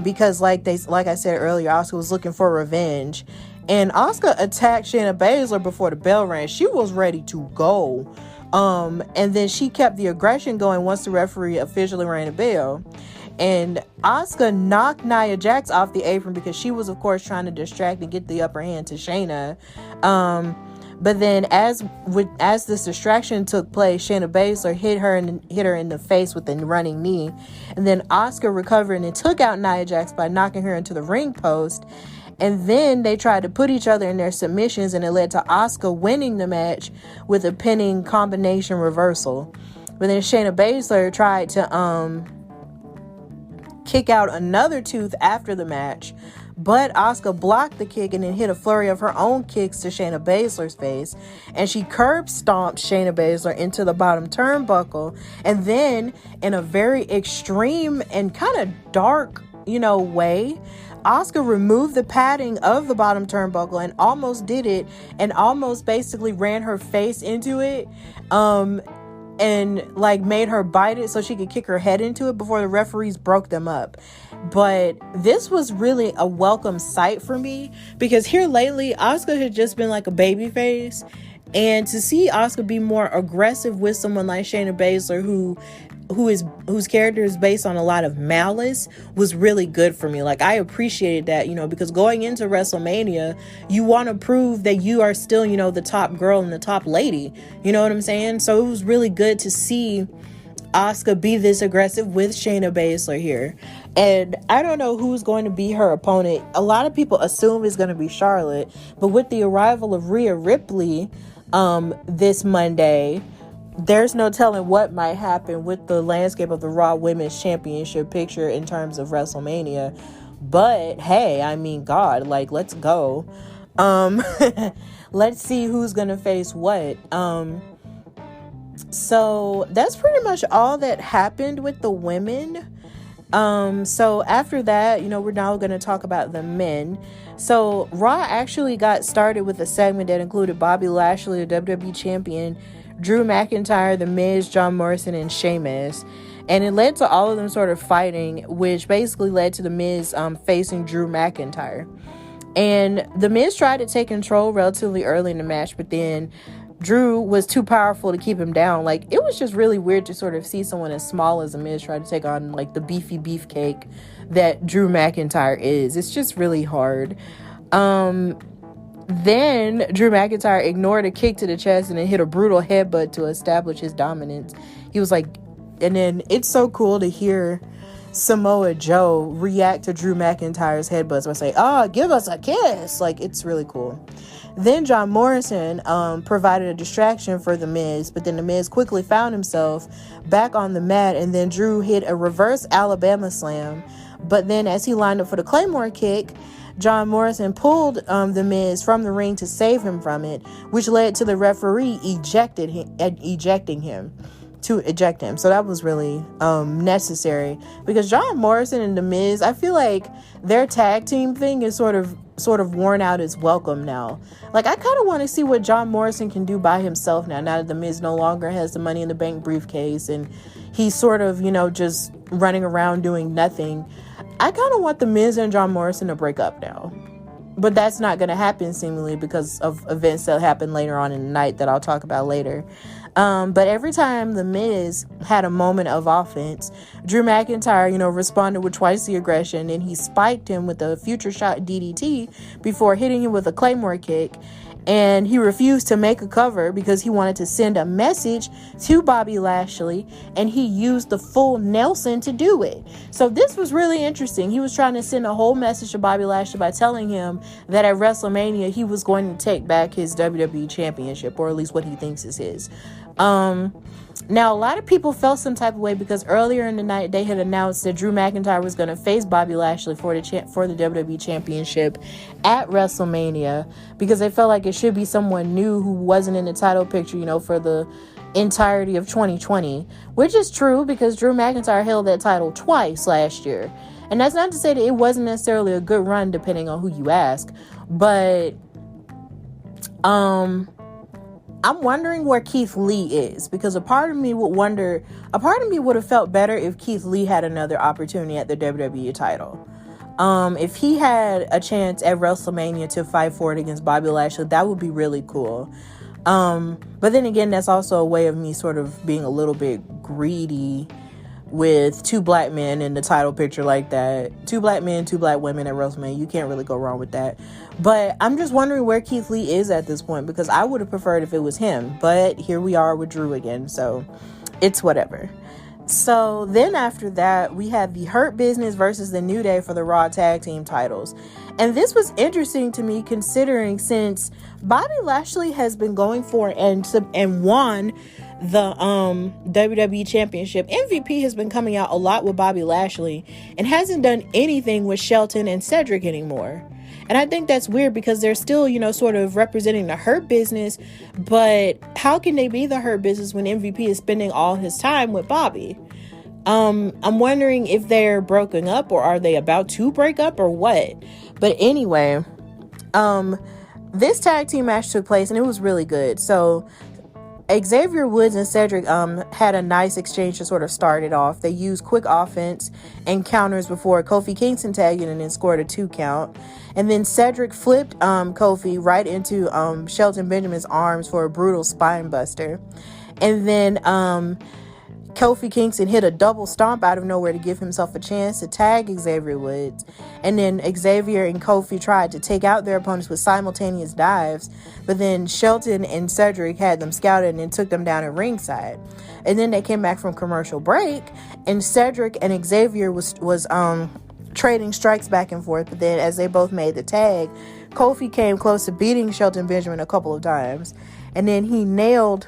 because like I said earlier, Asuka was looking for revenge, and Asuka attacked Shayna Baszler before the bell rang. She was ready to go. And then she kept the aggression going once the referee officially rang the bell. And Asuka knocked Nia Jax off the apron because she was, of course, trying to distract and get the upper hand to Shayna. But then as this distraction took place, Shayna Baszler hit her in the face with a running knee. And then Asuka recovered and took out Nia Jax by knocking her into the ring post. And then they tried to put each other in their submissions, and it led to Asuka winning the match with a pinning combination reversal. But then Shayna Baszler tried to kick out another tooth after the match, but Asuka blocked the kick and then hit a flurry of her own kicks to Shayna Baszler's face, and she curb stomped Shayna Baszler into the bottom turnbuckle. And then in a very extreme and kind of dark, way, Asuka removed the padding of the bottom turnbuckle and almost did it, and almost basically ran her face into it, and made her bite it so she could kick her head into it before the referees broke them up. But this was really a welcome sight for me, because here lately Asuka had just been like a baby face, and to see Asuka be more aggressive with someone like Shayna Baszler, whose character is based on a lot of malice, was really good for me. I appreciated that, because going into WrestleMania, you want to prove that you are still, the top girl and the top lady. You know what I'm saying? So it was really good to see Asuka be this aggressive with Shayna Baszler here. And I don't know who's going to be her opponent. A lot of people assume it's going to be Charlotte, but with the arrival of Rhea Ripley this Monday, there's no telling what might happen with the landscape of the Raw Women's Championship picture in terms of WrestleMania. But hey, I mean, God, like, let's go. Let's see who's gonna face what. So that's pretty much all that happened with the women. So after that, we're now going to talk about the men. So Raw actually got started with a segment that included Bobby Lashley, the WWE champion, Drew McIntyre, The Miz, John Morrison, and Sheamus. And it led to all of them sort of fighting, which basically led to The Miz facing Drew McIntyre. And The Miz tried to take control relatively early in the match, but then Drew was too powerful to keep him down. Like, it was just really weird to sort of see someone as small as The Miz try to take on, like, the beefy beefcake that Drew McIntyre is. It's just really hard. Then Drew McIntyre ignored a kick to the chest and then hit a brutal headbutt to establish his dominance. He was like, and then it's so cool to hear Samoa Joe react to Drew McIntyre's headbutts by saying, give us a kiss. Like, it's really cool. Then John Morrison provided a distraction for The Miz, but then The Miz quickly found himself back on the mat, and then Drew hit a reverse Alabama slam. But then as he lined up for the Claymore kick, John Morrison pulled The Miz from the ring to save him from it, which led to the referee ejecting him. To eject him. So that was really necessary, because John Morrison and The Miz, I feel like their tag team thing is sort of worn out its welcome now. Like, I kind of want to see what John Morrison can do by himself now that The Miz no longer has the Money in the Bank briefcase and he's sort of, just running around doing nothing. I kind of want The Miz and John Morrison to break up now. But that's not going to happen, seemingly, because of events that happen later on in the night that I'll talk about later. But every time The Miz had a moment of offense, Drew McIntyre, responded with twice the aggression, and he spiked him with a future shot DDT before hitting him with a Claymore kick. And he refused to make a cover because he wanted to send a message to Bobby Lashley, and he used the full Nelson to do it. So this was really interesting. He was trying to send a whole message to Bobby Lashley by telling him that at WrestleMania he was going to take back his WWE championship, or at least what he thinks is his. Now, a lot of people felt some type of way because earlier in the night they had announced that Drew McIntyre was going to face Bobby Lashley for the WWE Championship at WrestleMania, because they felt like it should be someone new who wasn't in the title picture, for the entirety of 2020, which is true because Drew McIntyre held that title twice last year. And that's not to say that it wasn't necessarily a good run, depending on who you ask, but I'm wondering where Keith Lee is, because a part of me would have felt better if Keith Lee had another opportunity at the WWE title. If he had a chance at WrestleMania to fight for it against Bobby Lashley, that would be really cool. But then again, that's also a way of me sort of being a little bit greedy with two black men in the title picture like that. Two black men, two black women at WrestleMania. You can't really go wrong with that. But I'm just wondering where Keith Lee is at this point, because I would have preferred if it was him. But here we are with Drew again, so it's whatever. So then after that, we had the Hurt Business versus the New Day for the Raw Tag Team titles. And this was interesting to me, considering since Bobby Lashley has been going for and won the WWE Championship, MVP has been coming out a lot with Bobby Lashley and hasn't done anything with Shelton and Cedric anymore. And I think that's weird, because they're still, sort of representing the Hurt Business, but how can they be the Hurt Business when MVP is spending all his time with Bobby? I'm wondering if they're broken up, or are they about to break up, or what? But anyway, this tag team match took place and it was really good. So Xavier Woods and Cedric had a nice exchange to sort of start it off. They used quick offense and counters before Kofi Kingston tagged in and then scored a 2 count. And then Cedric flipped Kofi right into Shelton Benjamin's arms for a brutal spine buster. And then Kofi Kingston hit a double stomp out of nowhere to give himself a chance to tag Xavier Woods. And then Xavier and Kofi tried to take out their opponents with simultaneous dives, but then Shelton and Cedric had them scouted and then took them down at ringside. And then they came back from commercial break, and Cedric and Xavier was trading strikes back and forth, but then as they both made the tag, Kofi came close to beating Shelton Benjamin a couple of times, and then he nailed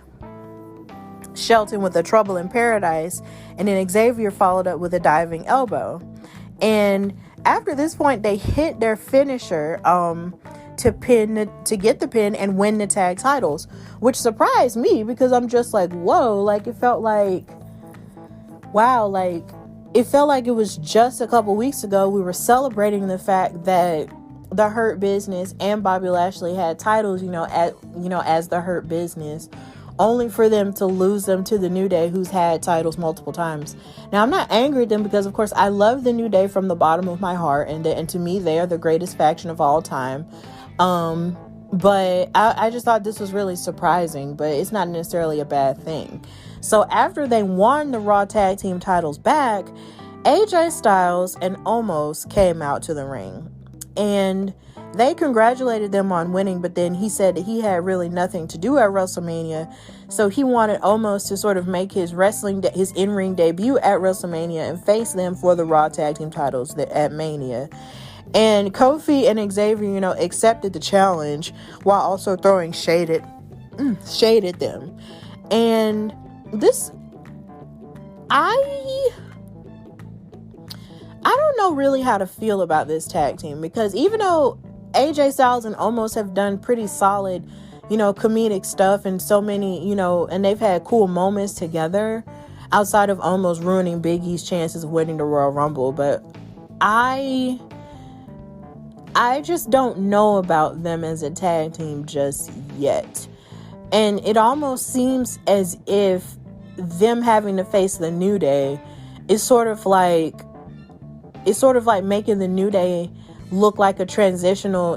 Shelton with a Trouble in Paradise, and then Xavier followed up with a diving elbow. And after this point, they hit their finisher to get the pin and win the tag titles, which surprised me because I'm just like, whoa, like it felt like, wow, like it felt like it was just a couple weeks ago we were celebrating the fact that the Hurt Business and Bobby Lashley had titles, as the Hurt Business, only for them to lose them to the New Day, who's had titles multiple times. Now, I'm not angry at them because, of course, I love the New Day from the bottom of my heart, and to me, they are the greatest faction of all time. But I just thought this was really surprising, but it's not necessarily a bad thing. So after they won the Raw Tag Team titles back, AJ Styles and Omos came out to the ring, and they congratulated them on winning, but then he said that he had really nothing to do at WrestleMania, so he wanted Omos to sort of make his his in-ring debut at WrestleMania and face them for the Raw Tag Team titles at Mania. And Kofi and Xavier, accepted the challenge while also throwing shade at them. And this, I don't know really how to feel about this tag team, because even though AJ Styles and Omos have done pretty solid, comedic stuff and so many, and they've had cool moments together outside of Omos ruining Big E's chances of winning the Royal Rumble, but I just don't know about them as a tag team just yet. And it almost seems as if them having to face the New Day is sort of like making the New Day look like a transitional,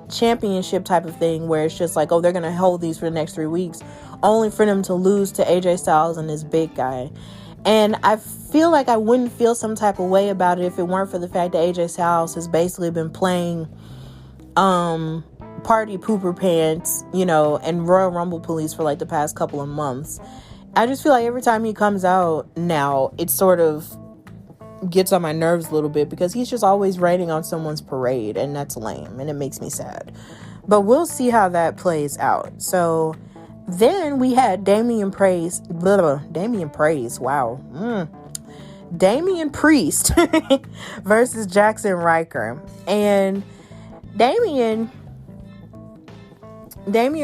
championship type of thing, where it's just like, oh, they're going to hold these for the next 3 weeks, only for them to lose to AJ Styles and this big guy. And I feel like I wouldn't feel some type of way about it if it weren't for the fact that AJ Styles has basically been playing party pooper pants, and Royal Rumble police for like the past couple of months. I just feel like every time he comes out now, it sort of gets on my nerves a little bit, because he's just always raining on someone's parade, and that's lame, and it makes me sad. But we'll see how that plays out. So then we had Damien Priest versus Jackson Riker. And Damien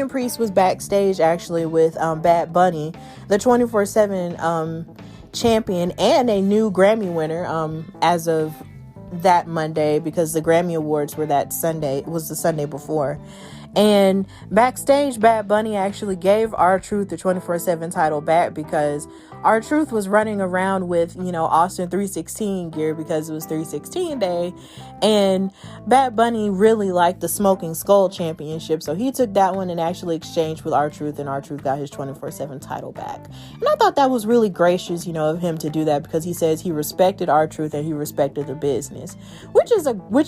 Priest was backstage actually with Bad Bunny, the 24/7 champion and a new Grammy winner as of that Monday, because the Grammy Awards were that Sunday. It was the Sunday before. And backstage, Bad Bunny actually gave R-Truth the 24/7 title back, because R-Truth was running around with, Austin 316 gear because it was 316 day. And Bad Bunny really liked the Smoking Skull Championship, so he took that one and actually exchanged with R-Truth, and R-Truth got his 24/7 title back. And I thought that was really gracious, of him to do that, because he says he respected R-Truth and he respected the business, which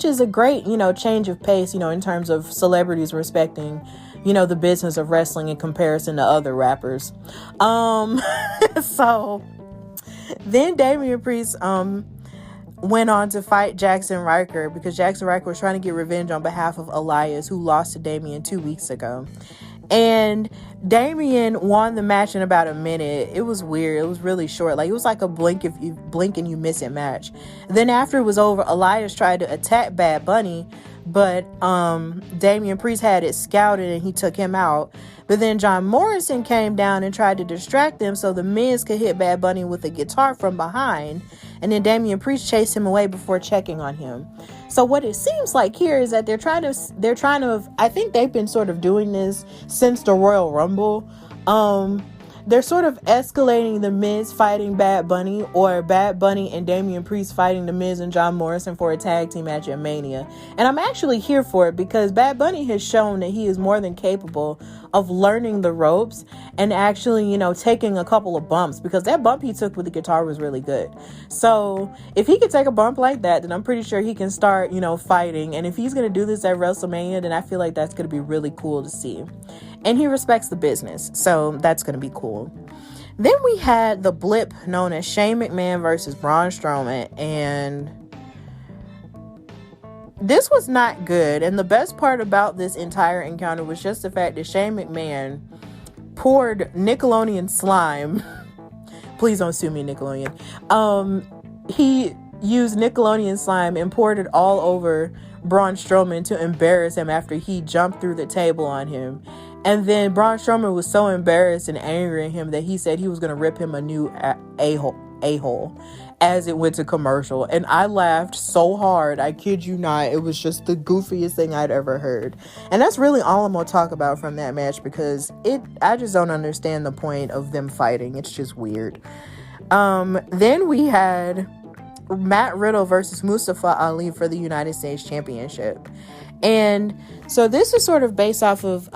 is a great, change of pace, in terms of celebrities respecting, the business of wrestling in comparison to other rappers. So then Damien Priest went on to fight Jackson Riker, because Jackson Riker was trying to get revenge on behalf of Elias, who lost to Damien 2 weeks ago. And Damien won the match in about a minute. It was weird. It was really short. Like, it was like a blink and you miss it match. Then after it was over, Elias tried to attack Bad Bunny, but Damien Priest had it scouted and he took him out. But then John Morrison came down and tried to distract them so the Miz could hit Bad Bunny with a guitar from behind. And then Damien Priest chased him away before checking on him. So what it seems like here is that they're trying to, I think they've been sort of doing this since the Royal Rumble. They're sort of escalating the Miz fighting Bad Bunny, or Bad Bunny and Damien Priest fighting the Miz and John Morrison for a tag team match at Mania. And I'm actually here for it, because Bad Bunny has shown that he is more than capable of learning the ropes and actually, taking a couple of bumps, because that bump he took with the guitar was really good. So if he could take a bump like that, then I'm pretty sure he can start, fighting. And if he's going to do this at WrestleMania, then I feel like that's going to be really cool to see. And he respects the business, so that's going to be cool. Then we had the blip known as Shane McMahon versus Braun Strowman, and this was not good. And the best part about this entire encounter was just the fact that Shane McMahon poured Nickelodeon slime. Please don't sue me, Nickelodeon. He used Nickelodeon slime and poured it all over Braun Strowman to embarrass him after he jumped through the table on him. And then Braun Strowman was so embarrassed and angry at him that he said he was going to rip him a new a-hole as it went to commercial. And I laughed so hard, I kid you not. It was just the goofiest thing I'd ever heard. And that's really all I'm going to talk about from that match, because I just don't understand the point of them fighting. It's just weird. Then we had Matt Riddle versus Mustapha Ali for the United States Championship. And so this is sort of based off of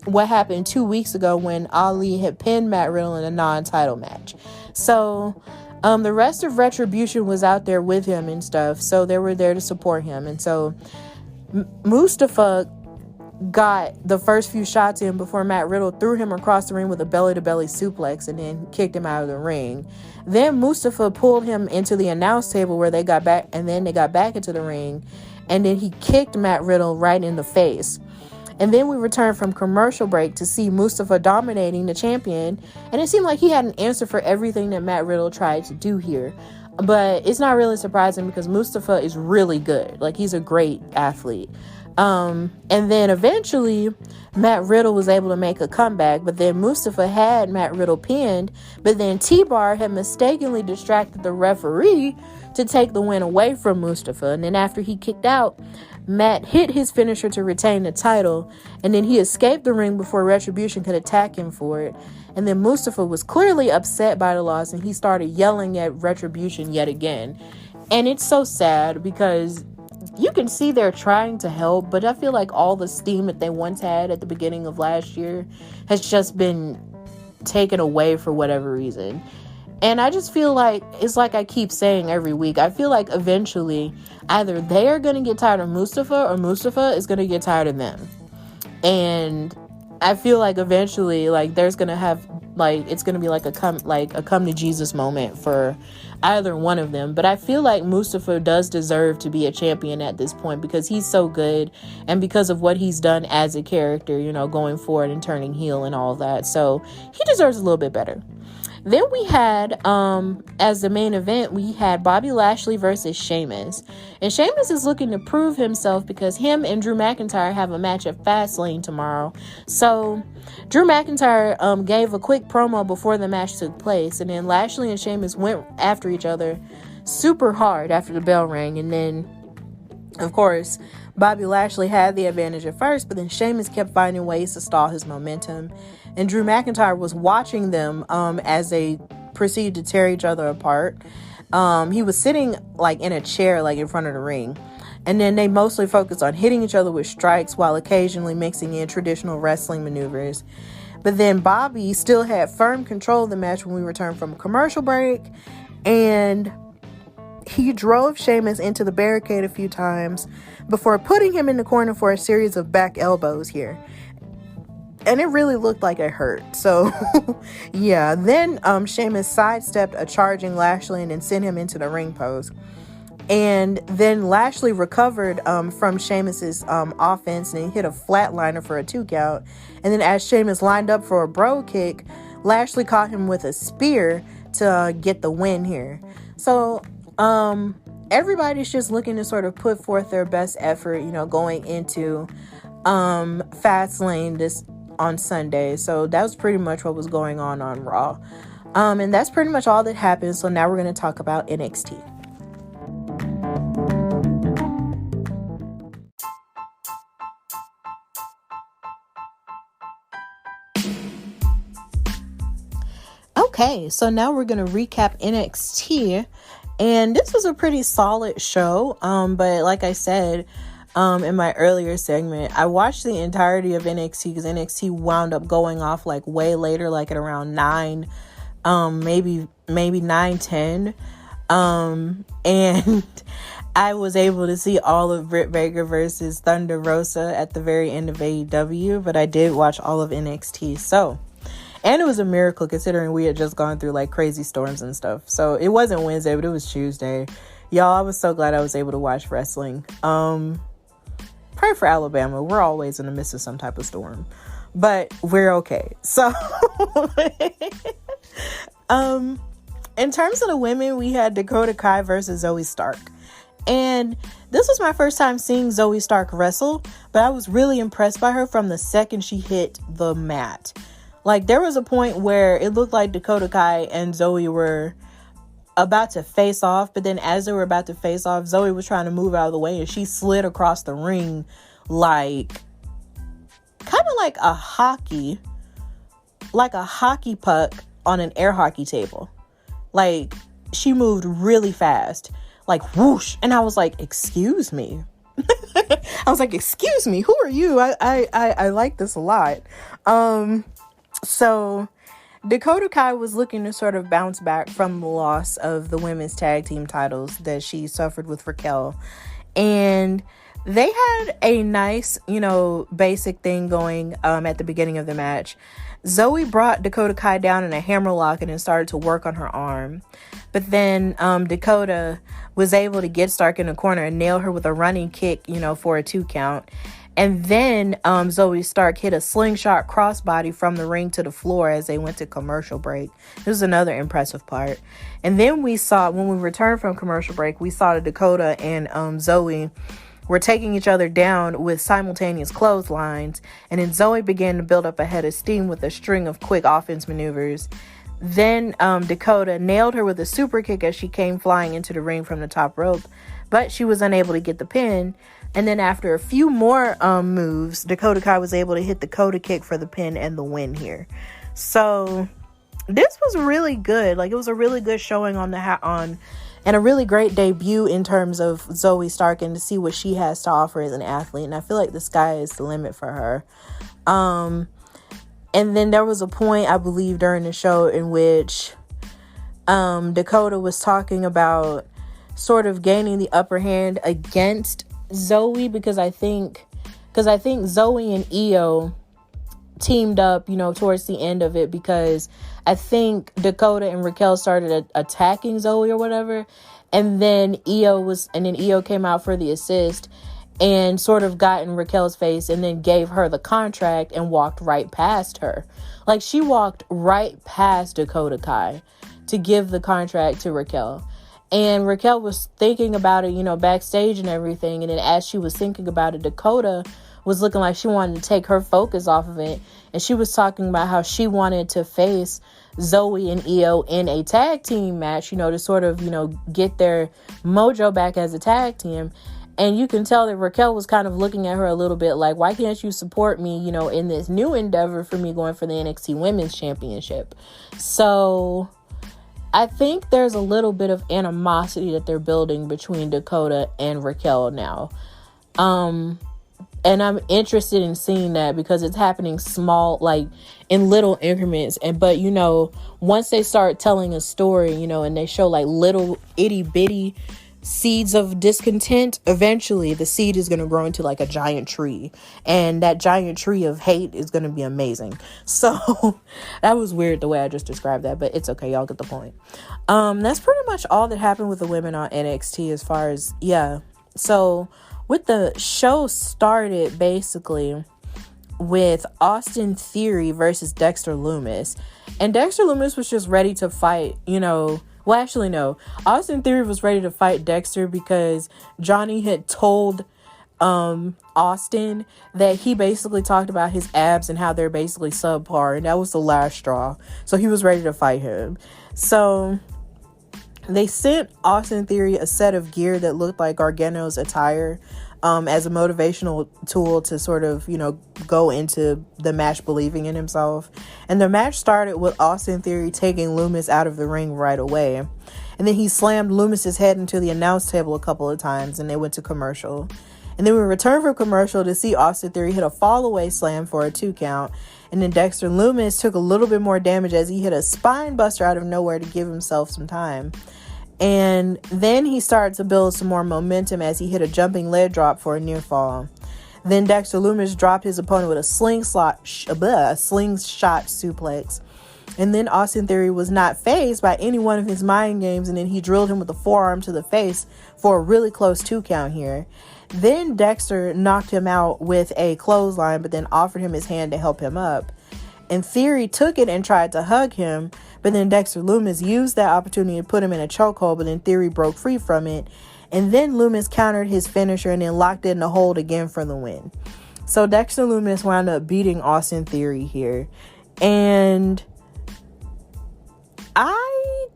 what happened 2 weeks ago when Ali had pinned Matt Riddle in a non-title match. So the rest of Retribution was out there with him and stuff, so they were there to support him. And so Mustapha got the first few shots in before Matt Riddle threw him across the ring with a belly-to-belly suplex and then kicked him out of the ring. Then Mustapha pulled him into the announce table where they got back, and then they got back into the ring, and then he kicked Matt Riddle right in the face. And then we returned from commercial break to see Mustapha dominating the champion, and it seemed like he had an answer for everything that Matt Riddle tried to do here. But it's not really surprising because Mustapha is really good. Like, he's a great athlete. And then eventually Matt Riddle was able to make a comeback, but then Mustapha had Matt Riddle pinned, but then T-Bar had mistakenly distracted the referee to take the win away from Mustapha. And then after he kicked out, Matt hit his finisher to retain the title, and then he escaped the ring before Retribution could attack him for it. And then Mustapha was clearly upset by the loss, and he started yelling at Retribution yet again. And it's so sad because you can see they're trying to help, but I feel like all the steam that they once had at the beginning of last year has just been taken away for whatever reason. And I just feel like, it's like I keep saying every week, I feel like eventually either they are going to get tired of Mustapha or Mustapha is going to get tired of them. And I feel like eventually, like, there's going to have, like, it's going to be like a come to Jesus moment for either one of them. But I feel like Mustapha does deserve to be a champion at this point because he's so good and because of what he's done as a character, you know, going forward and turning heel and all that. So he deserves a little bit better. Then we had, as the main event, we had Bobby Lashley versus Sheamus. And Sheamus is looking to prove himself because him and Drew McIntyre have a match at Fastlane tomorrow. So Drew McIntyre gave a quick promo before the match took place. And then Lashley and Sheamus went after each other super hard after the bell rang. And then, of course, Bobby Lashley had the advantage at first, but then Sheamus kept finding ways to stall his momentum. And Drew McIntyre was watching them as they proceeded to tear each other apart. He was sitting like in a chair, like in front of the ring. And then they mostly focused on hitting each other with strikes while occasionally mixing in traditional wrestling maneuvers. But then Bobby still had firm control of the match when we returned from a commercial break. And he drove Sheamus into the barricade a few times before putting him in the corner for a series of back elbows here. And it really looked like it hurt. So, yeah. Then Sheamus sidestepped a charging Lashley and then sent him into the ring post. And then Lashley recovered from Sheamus's offense and hit a flatliner for a 2 count. And then as Sheamus lined up for a bro kick, Lashley caught him with a spear to get the win here. So, everybody's just looking to sort of put forth their best effort, you know, going into Fastlane this on Sunday. So that was pretty much what was going on Raw. And that's pretty much all that happened. So now we're going to talk about NXT. Okay, so now we're going to recap NXT. And this was a pretty solid show. But like I said, in my earlier segment, I watched the entirety of NXT because NXT wound up going off like way later, like at around 9, maybe 9:10. And I was able to see all of Britt Baker versus Thunder Rosa at the very end of AEW, but I did watch all of NXT. So, and it was a miracle considering we had just gone through like crazy storms and stuff. So it wasn't Wednesday, but it was Tuesday. Y'all, I was so glad I was able to watch wrestling. Pray for Alabama. We're always in the midst of some type of storm, but we're okay. So, in terms of the women, we had Dakota Kai versus Zoe Stark. And this was my first time seeing Zoe Stark wrestle, but I was really impressed by her from the second she hit the mat. Like, there was a point where it looked like Dakota Kai and Zoe were about to face off, but then as they were about to face off, Zoe was trying to move out of the way, and she slid across the ring like, kind of like a hockey puck on an air hockey table. Like, she moved really fast. Like, whoosh. And I was like, excuse me. I was like, excuse me, who are you? I like this a lot. So Dakota Kai was looking to sort of bounce back from the loss of the women's tag team titles that she suffered with Raquel. And they had a nice, basic thing going at the beginning of the match. Zoe brought Dakota Kai down in a hammerlock and then started to work on her arm. But then Dakota was able to get Stark in the corner and nail her with a running kick, for a 2 count. And then Zoe Stark hit a slingshot crossbody from the ring to the floor as they went to commercial break. This was another impressive part. And then we saw, when we returned from commercial break, we saw that Dakota and Zoe were taking each other down with simultaneous clotheslines. And then Zoe began to build up a head of steam with a string of quick offense maneuvers. Then Dakota nailed her with a super kick as she came flying into the ring from the top rope, but she was unable to get the pin. And then after a few more moves, Dakota Kai was able to hit the Coda kick for the pin and the win here. So this was really good. Like, it was a really good showing on and a really great debut in terms of Zoe Stark and to see what she has to offer as an athlete. And I feel like the sky is the limit for her. And then there was a point, I believe, during the show in which Dakota was talking about sort of gaining the upper hand against Zoe because I think Zoe and Io teamed up, towards the end of it, because I think Dakota and Raquel started attacking Zoe or whatever, and then Io came out for the assist and sort of got in Raquel's face and then gave her the contract and walked right past her. Like, she walked right past Dakota Kai to give the contract to Raquel. And Raquel was thinking about it, backstage and everything. And then as she was thinking about it, Dakota was looking like she wanted to take her focus off of it. And she was talking about how she wanted to face Zoe and Io in a tag team match, to sort of, get their mojo back as a tag team. And you can tell that Raquel was kind of looking at her a little bit like, why can't you support me, in this new endeavor for me going for the NXT Women's Championship? So I think there's a little bit of animosity that they're building between Dakota and Raquel now. And I'm interested in seeing that because it's happening small, like in little increments. But once they start telling a story, and they show like little itty bitty seeds of discontent, eventually the seed is going to grow into like a giant tree, and that giant tree of hate is going to be amazing. So that was weird the way I just described that, but it's okay, y'all get the point. That's pretty much all that happened with the women on NXT as far as so with the show started basically with Austin Theory versus Dexter Loomis, and Dexter Loomis was just ready to fight, well, actually, no. Austin Theory was ready to fight Dexter because Johnny had told Austin that he basically talked about his abs and how they're basically subpar, and that was the last straw. So he was ready to fight him. So they sent Austin Theory a set of gear that looked like Gargano's attire as a motivational tool to sort of, go into the match believing in himself. And the match started with Austin Theory taking Loomis out of the ring right away. And then he slammed Loomis's head into the announce table a couple of times, and they went to commercial. And then we returned from commercial to see Austin Theory hit a fall-away slam for a 2 count. And then Dexter Loomis took a little bit more damage as he hit a spine buster out of nowhere to give himself some time. And then he started to build some more momentum as he hit a jumping leg drop for a near fall. Then Dexter Loomis dropped his opponent with a slingshot suplex. And then Austin Theory was not fazed by any one of his mind games, and then he drilled him with a forearm to the face for a really close 2 count here. Then Dexter knocked him out with a clothesline, but then offered him his hand to help him up. And Theory took it and tried to hug him, but then Dexter Loomis used that opportunity to put him in a chokehold, but then Theory broke free from it. And then Loomis countered his finisher and then locked it in the hold again for the win. So Dexter Loomis wound up beating Austin Theory here. And I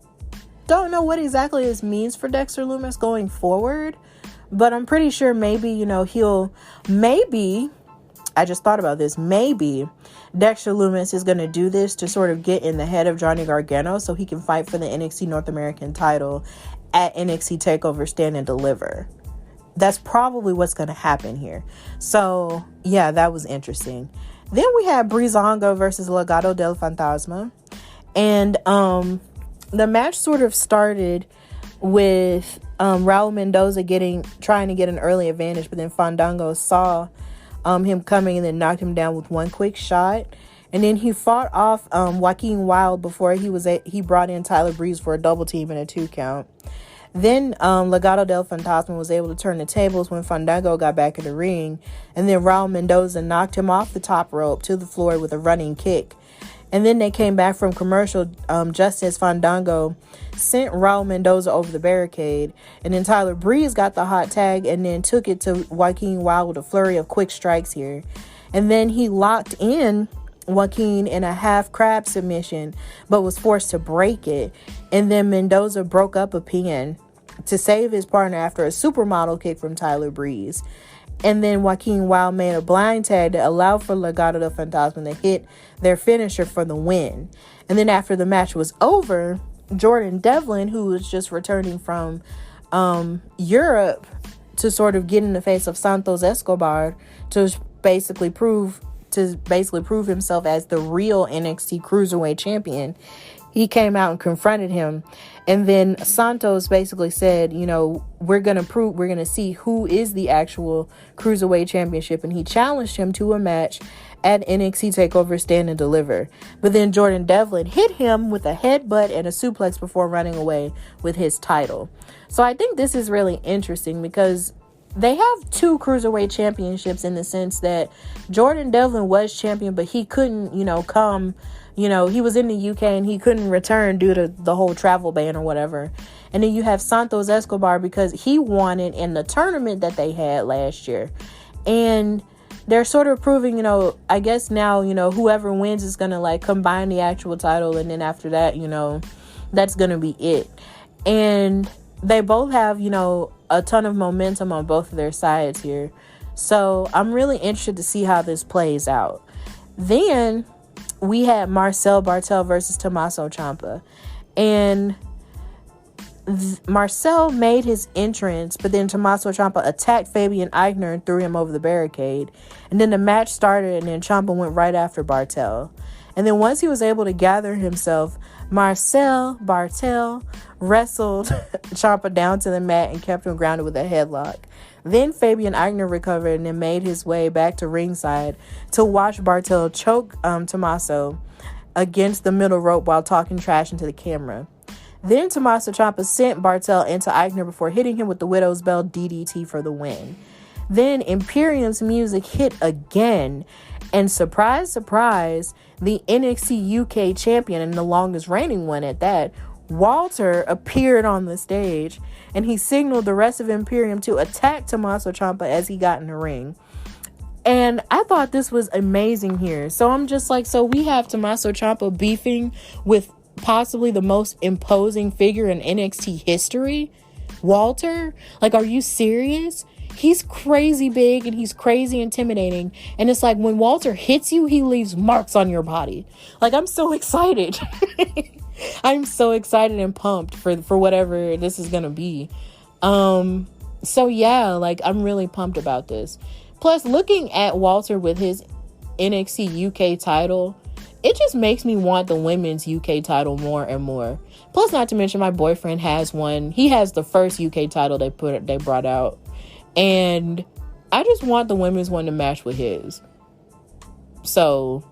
don't know what exactly this means for Dexter Loomis going forward, but I'm pretty sure maybe, I just thought about this. Maybe Dexter Loomis is going to do this to sort of get in the head of Johnny Gargano so he can fight for the NXT North American title at NXT TakeOver Stand and Deliver. That's probably what's going to happen here. So, yeah, that was interesting. Then we had Brisanga versus Legado del Fantasma. And the match sort of started with Raul Mendoza trying to get an early advantage, but then Fandango saw him coming and then knocked him down with one quick shot. And then he fought off Joaquin Wilde before he brought in Tyler Breeze for a double team and a 2 count. Then Legado del Fantasma was able to turn the tables when Fandango got back in the ring. And then Raul Mendoza knocked him off the top rope to the floor with a running kick. And then they came back from commercial just as Fandango sent Raul Mendoza over the barricade. And then Tyler Breeze got the hot tag and then took it to Joaquin Wilde with a flurry of quick strikes here. And then he locked in Joaquin in a half crab submission, but was forced to break it. And then Mendoza broke up a pin to save his partner after a supermodel kick from Tyler Breeze. And then Joaquin Wilde made a blind tag that allowed for Legado del Fantasma to hit their finisher for the win. And then after the match was over, Jordan Devlin, who was just returning from Europe to sort of get in the face of Santos Escobar to basically prove himself as the real NXT Cruiserweight champion, he came out and confronted him. And then Santos basically said, we're going to see who is the actual Cruiserweight championship. And he challenged him to a match at NXT TakeOver Stand and Deliver. But then Jordan Devlin hit him with a headbutt and a suplex before running away with his title. So I think this is really interesting because they have 2 Cruiserweight championships in the sense that Jordan Devlin was champion, but he couldn't, come, he was in the UK and he couldn't return due to the whole travel ban or whatever. And then you have Santos Escobar because he won it in the tournament that they had last year. And they're sort of proving, I guess now, whoever wins is going to combine the actual title. And then after that, that's going to be it. And they both have, a ton of momentum on both of their sides here. So I'm really interested to see how this plays out. Then we had Marcel Bartel versus Tommaso Ciampa. And Marcel made his entrance, but then Tommaso Ciampa attacked Fabian Aichner and threw him over the barricade. And then the match started, and then Ciampa went right after Bartel. And then once he was able to gather himself, Marcel Bartel wrestled Ciampa down to the mat and kept him grounded with a headlock. Then Fabian Aichner recovered and then made his way back to ringside to watch Bartel choke Tommaso against the middle rope while talking trash into the camera. Then Tommaso Ciampa sent Bartel into Aichner before hitting him with the Widow's Bell DDT for the win. Then Imperium's music hit again, and surprise, surprise, the NXT UK champion and the longest reigning one at that, Walter, appeared on the stage, and he signaled the rest of Imperium to attack Tommaso Ciampa as he got in the ring. And I thought this was amazing here. So I'm just so we have Tommaso Ciampa beefing with possibly the most imposing figure in NXT history, Walter. Are you serious? He's crazy big and he's crazy intimidating. And it's when Walter hits you, he leaves marks on your body. I'm so excited. I'm so excited and pumped for whatever this is going to be. So yeah, I'm really pumped about this. Plus, looking at Walter with his NXT UK title, it just makes me want the women's UK title more and more. Plus, not to mention my boyfriend has one. He has the first UK title they brought out. And I just want the women's one to match with his. So,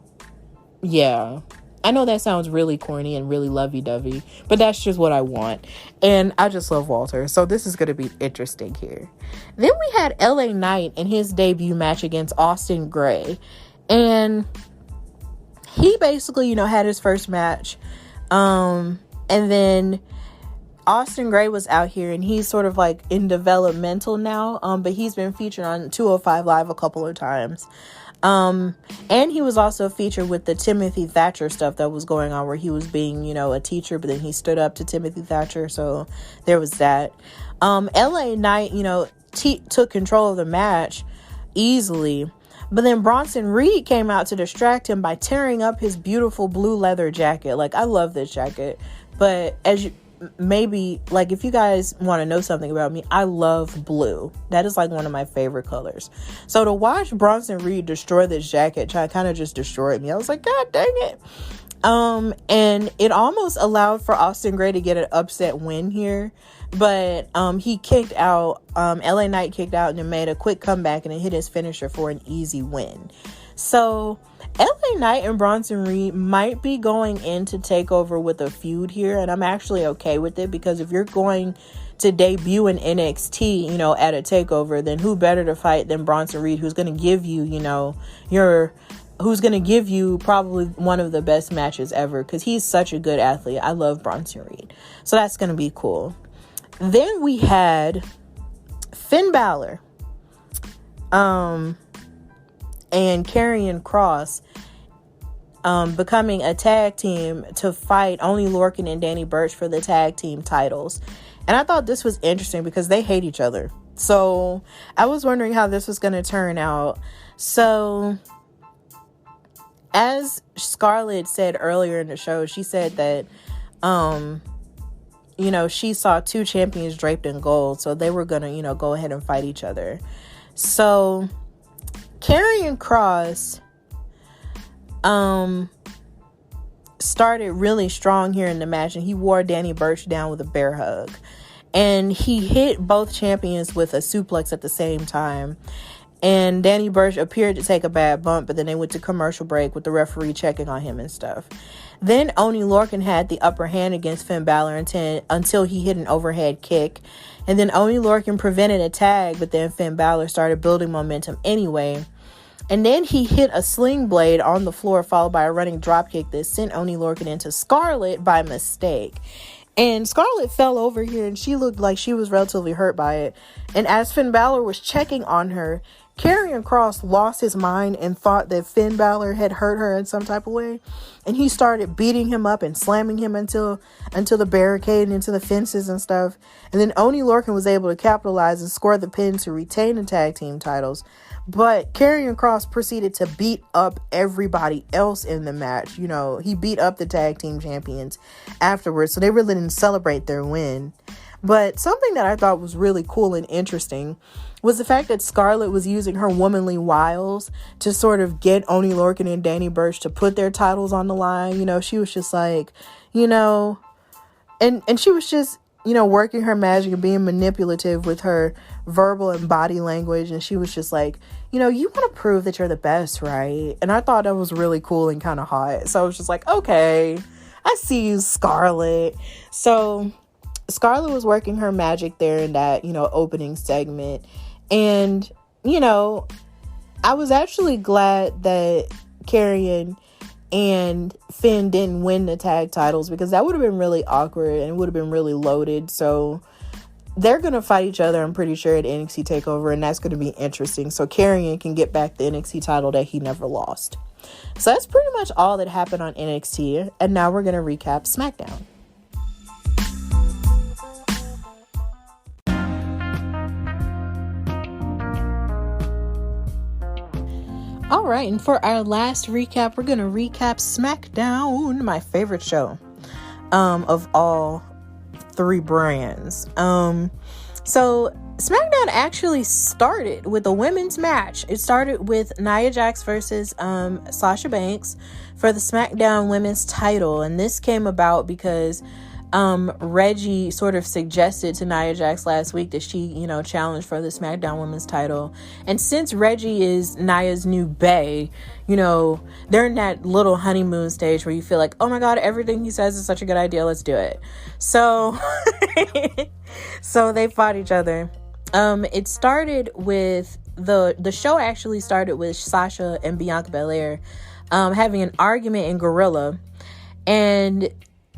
yeah. I know that sounds really corny and really lovey-dovey, but that's just what I want. And I just love Walter. So this is going to be interesting here. Then we had LA Knight in his debut match against Austin Gray. And he basically, had his first match. And then Austin Gray was out here, and he's sort of like in developmental now. But he's been featured on 205 Live a couple of times. And he was also featured with the Timothy Thatcher stuff that was going on, where he was being, a teacher, but then he stood up to Timothy Thatcher. So there was that. LA Knight, took control of the match easily. But then Bronson Reed came out to distract him by tearing up his beautiful blue leather jacket. Like, I love this jacket. But as you maybe, like, if you guys want to know something about me, I love blue. That is like one of my favorite colors. So to watch Bronson Reed destroy this jacket kind of just destroyed me. I was like, God dang it. And it almost allowed for Austin Gray to get an upset win here. But he kicked out, LA Knight kicked out and then made a quick comeback and then hit his finisher for an easy win. So LA Knight and Bronson Reed might be going into TakeOver with a feud here. And I'm actually okay with it, because if you're going to debut in NXT, at a TakeOver, then who better to fight than Bronson Reed, who's going to give you, who's going to give you probably one of the best matches ever, because he's such a good athlete. I love Bronson Reed. So that's going to be cool. Then we had Finn Balor and Karrion Kross becoming a tag team to fight Oney Lorcan and Danny Burch for the tag team titles. And I thought this was interesting because they hate each other. So I was wondering how this was going to turn out. So as Scarlett said earlier in the show, she said that she saw two champions draped in gold, so they were gonna, go ahead and fight each other. So Karrion Kross started really strong here in the match, and he wore Danny Burch down with a bear hug. And he hit both champions with a suplex at the same time. And Danny Burch appeared to take a bad bump, but then they went to commercial break with the referee checking on him and stuff. Then Oney Lorcan had the upper hand against Finn Balor until he hit an overhead kick. And then Oney Lorcan prevented a tag, but then Finn Balor started building momentum anyway. And then he hit a sling blade on the floor, followed by a running dropkick that sent Oney Lorcan into Scarlett by mistake. And Scarlett fell over here, and she looked like she was relatively hurt by it. And as Finn Balor was checking on her, Karrion Kross lost his mind and thought that Finn Balor had hurt her in some type of way. And he started beating him up and slamming him until the barricade and into the fences and stuff. And then Oney Lorcan was able to capitalize and score the pin to retain the tag team titles. But Karrion Kross proceeded to beat up everybody else in the match. He beat up the tag team champions afterwards. So they really didn't celebrate their win. But something that I thought was really cool and interesting was the fact that Scarlett was using her womanly wiles to sort of get Oney Lorcan and Danny Burch to put their titles on the line. She was just like, and she was just, working her magic and being manipulative with her verbal and body language. And she was just like, you want to prove that you're the best, right? And I thought that was really cool and kind of hot. So I was just like, okay, I see you, Scarlett. So Scarlett was working her magic there in that, opening segment. And, I was actually glad that Karrion and Finn didn't win the tag titles, because that would have been really awkward and it would have been really loaded. So they're going to fight each other, I'm pretty sure, at NXT TakeOver, and that's going to be interesting. So Karrion can get back the NXT title that he never lost. So that's pretty much all that happened on NXT. And now we're going to recap SmackDown. All right, and for our last recap, we're going to recap SmackDown, my favorite show of all three brands. So SmackDown actually started with a women's match. It started with Nia Jax versus Sasha Banks for the SmackDown women's title. And this came about because Reggie sort of suggested to Nia Jax last week that she, challenge for the SmackDown women's title. And since Reggie is Nia's new bae, they're in that little honeymoon stage where you feel like, oh my God, everything he says is such a good idea. Let's do it. So, so they fought each other. It started with the show actually started with Sasha and Bianca Belair having an argument in Gorilla. And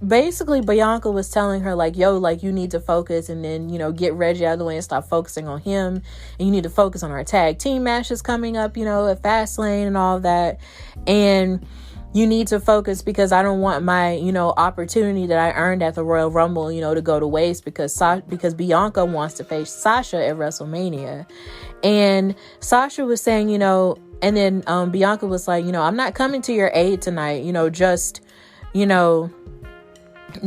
basically Bianca was telling her, like, yo, like, you need to focus and then, you know, get Reggie out of the way and stop focusing on him. And you need to focus on our tag team matches coming up, you know, at Fastlane and all of that. And you need to focus because I don't want my, you know, opportunity that I earned at the Royal Rumble, you know, to go to waste because Bianca wants to face Sasha at WrestleMania. And Sasha was saying, you know, and then Bianca was like, you know, I'm not coming to your aid tonight, you know, just, you know,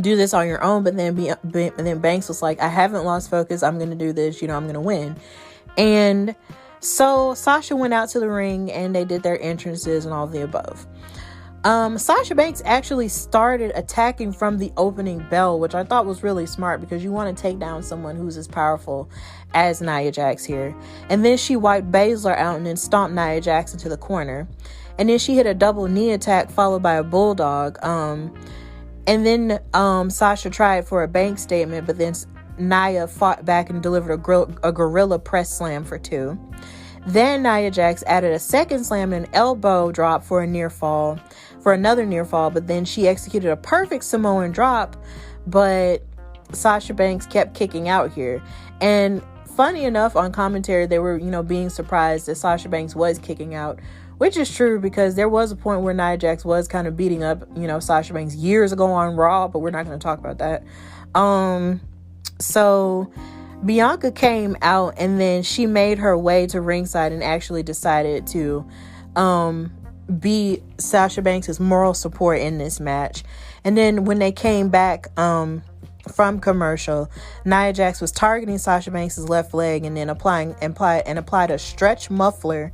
do this on your own. But then Banks was like, I haven't lost focus. I'm going to do this. You know, I'm going to win. And so Sasha went out to the ring and they did their entrances and all of the above. Sasha Banks actually started attacking from the opening bell, which I thought was really smart because you want to take down someone who's as powerful as Nia Jax here. And then she wiped Baszler out and then stomped Nia Jax into the corner. And then she hit a double knee attack followed by a bulldog. And then Sasha tried for a Banks statement, but then Nia fought back and delivered a gorilla press slam for 2. Then Nia Jax added a second slam and an elbow drop for another near fall, but then she executed a perfect Samoan drop, but Sasha Banks kept kicking out here. And funny enough, on commentary, they were, you know, being surprised that Sasha Banks was kicking out, which is true because there was a point where Nia Jax was kind of beating up, you know, Sasha Banks years ago on Raw, but we're not going to talk about that. So Bianca came out and then she made her way to ringside and actually decided to be Sasha Banks' moral support in this match. And then when they came back from commercial, Nia Jax was targeting Sasha Banks' left leg and then applied a stretch muffler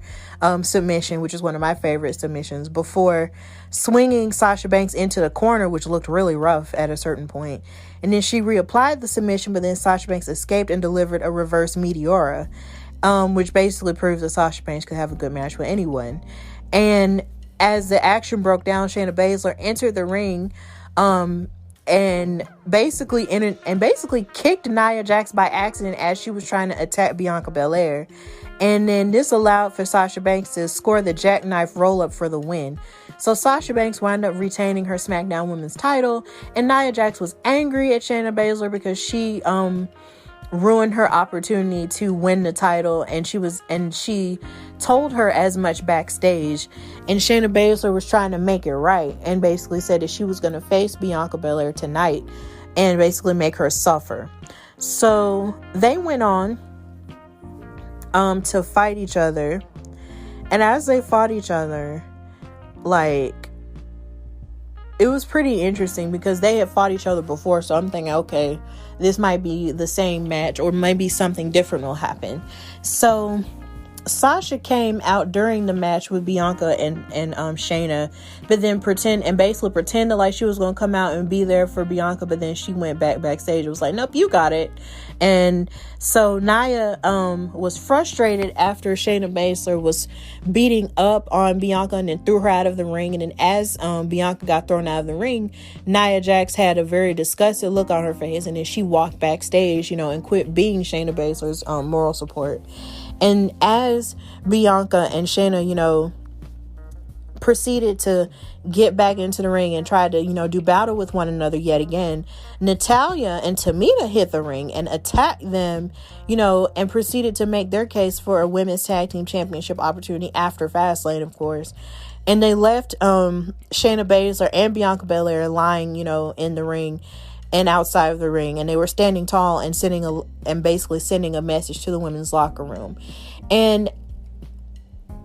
submission, which is one of my favorite submissions, before swinging Sasha Banks into the corner, which looked really rough at a certain point. And then she reapplied the submission, but then Sasha Banks escaped and delivered a reverse Meteora, which basically proves that Sasha Banks could have a good match with anyone. And as the action broke down, Shayna Baszler entered the ring and basically kicked Nia Jax by accident as she was trying to attack Bianca Belair. And then this allowed for Sasha Banks to score the jackknife roll-up for the win. So Sasha Banks wound up retaining her SmackDown Women's title, and Nia Jax was angry at Shayna Baszler because she ruined her opportunity to win the title, and she told her as much backstage. And Shayna Baszler was trying to make it right and basically said that she was going to face Bianca Belair tonight and basically make her suffer. So they went on to fight each other, and as they fought each other, like, it was pretty interesting because they had fought each other before, so I'm thinking, okay, this might be the same match or maybe something different will happen. So Sasha came out during the match with Bianca and Shayna, but then pretended like she was going to come out and be there for Bianca, but then she went backstage. It was like, nope, you got it. And so Nia was frustrated after Shayna Baszler was beating up on Bianca and then threw her out of the ring. And then as Bianca got thrown out of the ring, Nia Jax had a very disgusted look on her face, and then she walked backstage, you know, and quit being Shayna Baszler's moral support. And as Bianca and Shayna, you know, proceeded to get back into the ring and try to, you know, do battle with one another yet again, Natalya and Tamina hit the ring and attacked them, you know, and proceeded to make their case for a women's tag team championship opportunity after Fastlane, of course. And they left Shayna Baszler and Bianca Belair lying, you know, in the ring and outside of the ring, and they were standing tall and basically sending a message to the women's locker room. And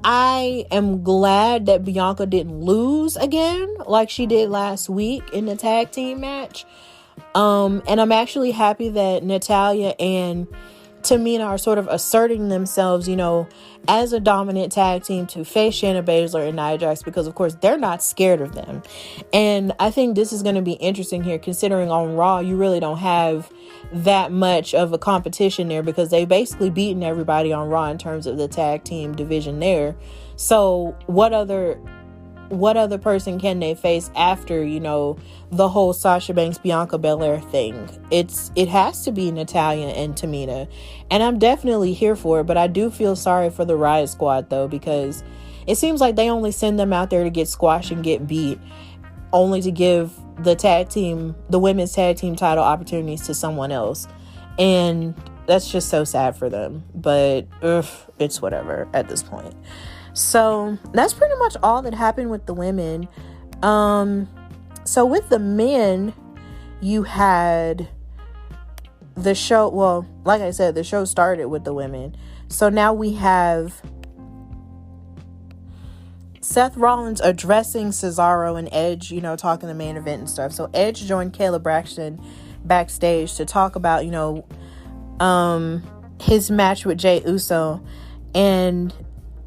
I am glad that Bianca didn't lose again like she did last week in the tag team match. And I'm actually happy that Natalya and Tamina are sort of asserting themselves, you know, as a dominant tag team to face Shayna Baszler and Nia Jax, because of course they're not scared of them. And I think this is going to be interesting here, considering on Raw you really don't have that much of a competition there because they basically beaten everybody on Raw in terms of the tag team division there. So what other person can they face after, you know, the whole Sasha Banks Bianca Belair thing? It has to be Natalya and Tamina, and I'm definitely here for it. But I do feel sorry for the Riot Squad though, because it seems like they only send them out there to get squashed and get beat, only to give the women's tag team title opportunities to someone else. And that's just so sad for them. But it's whatever at this point. So that's pretty much all that happened with the women. So with the men, you had the show. Well, like I said, the show started with the women. So now we have Seth Rollins addressing Cesaro and Edge, talking the main event and stuff. So Edge joined Kayla Braxton backstage to talk about, his match with Jey Uso, and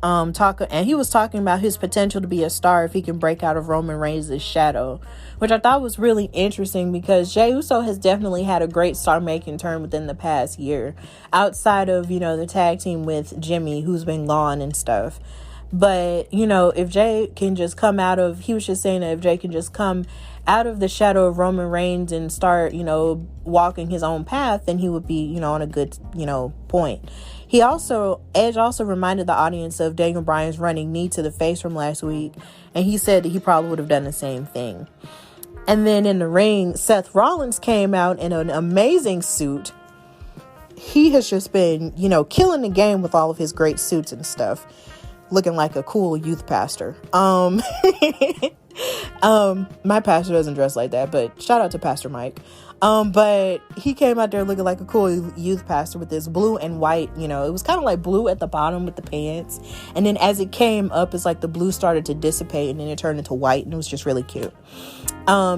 he was talking about his potential to be a star if he can break out of Roman Reigns' shadow, which I thought was really interesting because Jey Uso has definitely had a great star-making turn within the past year, outside of, the tag team with Jimmy, who's been gone and stuff. But, if Jey can just come out of, he was just saying that if Jey can just come out of the shadow of Roman Reigns and start, walking his own path, then he would be, on a good, point. Edge also reminded the audience of Daniel Bryan's running knee to the face from last week, and he said that he probably would have done the same thing. And then in the ring, Seth Rollins came out in an amazing suit. He has just been, killing the game with all of his great suits and stuff, looking like a cool youth pastor. My pastor doesn't dress like that, but shout out to Pastor Mike. But he came out there looking like a cool youth pastor with this blue and white, it was kind of like blue at the bottom with the pants. And then as it came up, it's like the blue started to dissipate and then it turned into white, and it was just really cute.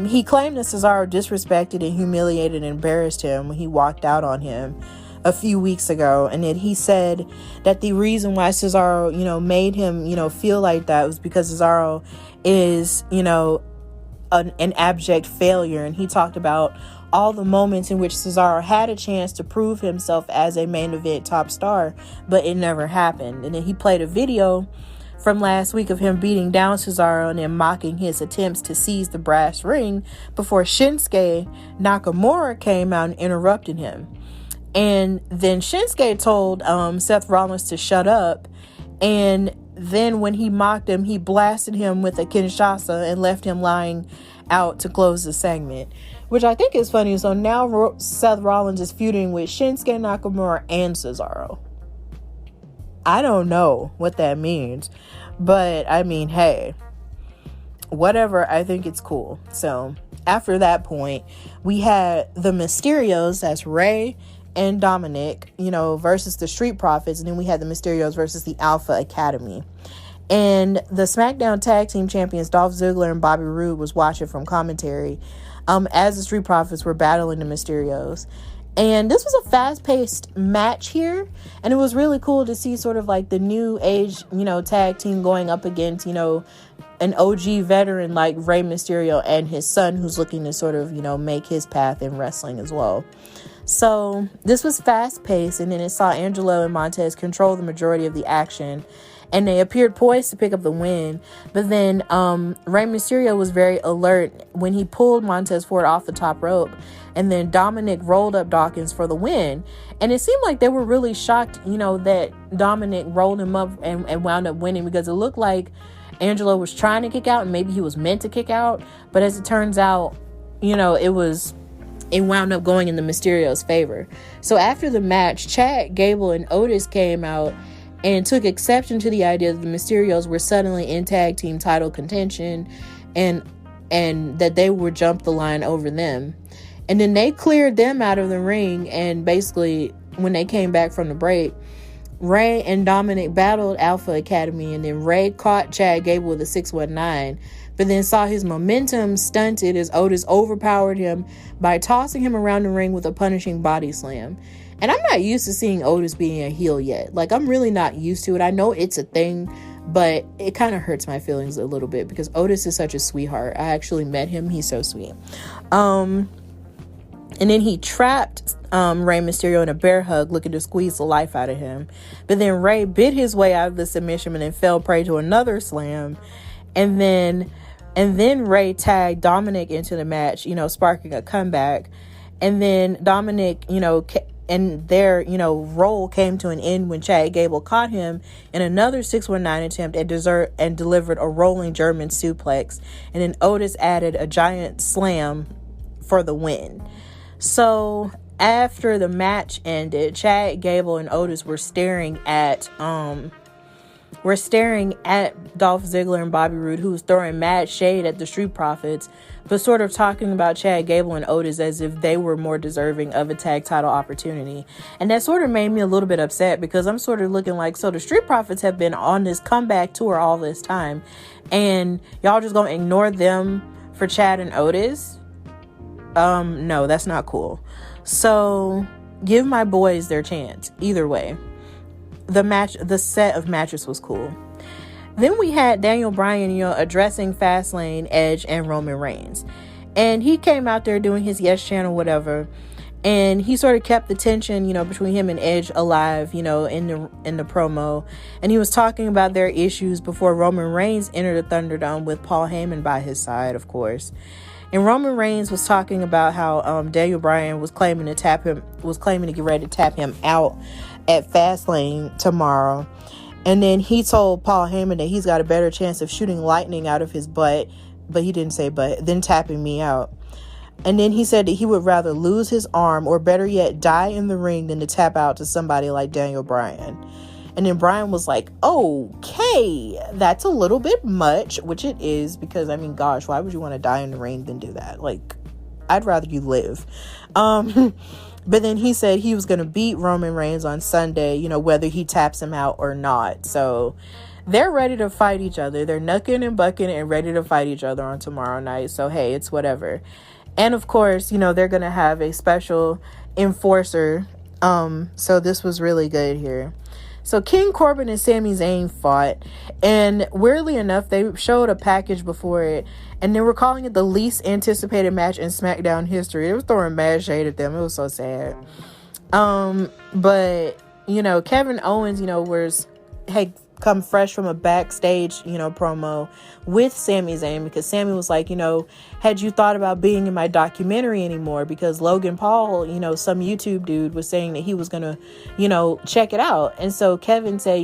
He claimed that Cesaro disrespected and humiliated and embarrassed him when he walked out on him a few weeks ago, and then he said that the reason why Cesaro, made him, feel like that was because Cesaro is, an abject failure. And he talked about all the moments in which Cesaro had a chance to prove himself as a main event top star, but it never happened. And then he played a video from last week of him beating down Cesaro and then mocking his attempts to seize the brass ring before Shinsuke Nakamura came out and interrupted him. And then Shinsuke told Seth Rollins to shut up. And then when he mocked him, he blasted him with a Kinshasa and left him lying out to close the segment, which I think is funny. So now Seth Rollins is feuding with Shinsuke Nakamura and Cesaro. I don't know what that means, but I mean, hey, whatever. I think it's cool. So after that point, we had the Mysterios, that's Rey and Dominic, versus the Street Profits. And then we had the Mysterios versus the Alpha Academy. And the SmackDown Tag Team Champions Dolph Ziggler and Bobby Roode was watching from commentary as the Street Profits were battling the Mysterios. And this was a fast-paced match here. And it was really cool to see sort of like the new age, tag team going up against, an OG veteran like Rey Mysterio and his son, who's looking to sort of, make his path in wrestling as well. So this was fast-paced, and then it saw Angelo and Montez control the majority of the action, and they appeared poised to pick up the win. But then Rey Mysterio was very alert when he pulled Montez Ford off the top rope, and then Dominic rolled up Dawkins for the win. And it seemed like they were really shocked, that Dominic rolled him up and wound up winning, because it looked like Angelo was trying to kick out, and maybe he was meant to kick out. But as it turns out, it wound up going in the Mysterios' favor. So after the match, Chad Gable and Otis came out and took exception to the idea that the Mysterios were suddenly in tag team title contention and that they would jump the line over them. And then they cleared them out of the ring, and basically when they came back from the break, Rey and Dominic battled Alpha Academy, and then Rey caught Chad Gable with a 619, but then saw his momentum stunted as Otis overpowered him by tossing him around the ring with a punishing body slam. And I'm not used to seeing Otis being a heel yet. Like, I'm really not used to it. I know it's a thing, but it kind of hurts my feelings a little bit because Otis is such a sweetheart. I actually met him. He's so sweet. And then he trapped Rey Mysterio in a bear hug, looking to squeeze the life out of him. But then Rey bit his way out of the submission and then fell prey to another slam. And then Rey tagged Dominic into the match, sparking a comeback. And then Dominic, and their, role came to an end when Chad Gable caught him in another 619 attempt and delivered a rolling German suplex. And then Otis added a giant slam for the win. So after the match ended, Chad Gable and Otis were staring at Dolph Ziggler and Bobby Roode, who was throwing mad shade at the Street Profits, but sort of talking about Chad Gable and Otis as if they were more deserving of a tag title opportunity. And that sort of made me a little bit upset, because I'm sort of looking like, so the Street Profits have been on this comeback tour all this time, and y'all just gonna ignore them for Chad and Otis? No, that's not cool. So give my boys their chance. Either way, the set of matches was cool. Then we had Daniel Bryan, addressing Fastlane, Edge, and Roman Reigns. And he came out there doing his Yes Channel, whatever. And he sort of kept the tension, between him and Edge alive, in the promo. And he was talking about their issues before Roman Reigns entered the Thunderdome with Paul Heyman by his side, of course. And Roman Reigns was talking about how Daniel Bryan was claiming to get ready to tap him out at Fastlane tomorrow. And then he told Paul Heyman that he's got a better chance of shooting lightning out of his butt, but he didn't say butt, than tapping me out. And then he said that he would rather lose his arm, or better yet, die in the ring, than to tap out to somebody like Daniel Bryan. And then Bryan was like, okay, that's a little bit much, which it is, because, gosh, why would you want to die in the ring than do that? Like, I'd rather you live. But then he said he was going to beat Roman Reigns on Sunday, whether he taps him out or not. So they're ready to fight each other. They're knucking and bucking and ready to fight each other on tomorrow night. So, hey, it's whatever. And of course, they're going to have a special enforcer. So this was really good here. So King Corbin and Sami Zayn fought, and weirdly enough, they showed a package before it, and they were calling it the least anticipated match in SmackDown history. It was throwing mad shade at them. It was so sad. But Kevin Owens, had come fresh from a backstage, promo with Sami Zayn, because Sami was like, had you thought about being in my documentary anymore? Because Logan Paul, some YouTube dude was saying that he was gonna, check it out. And so Kevin said,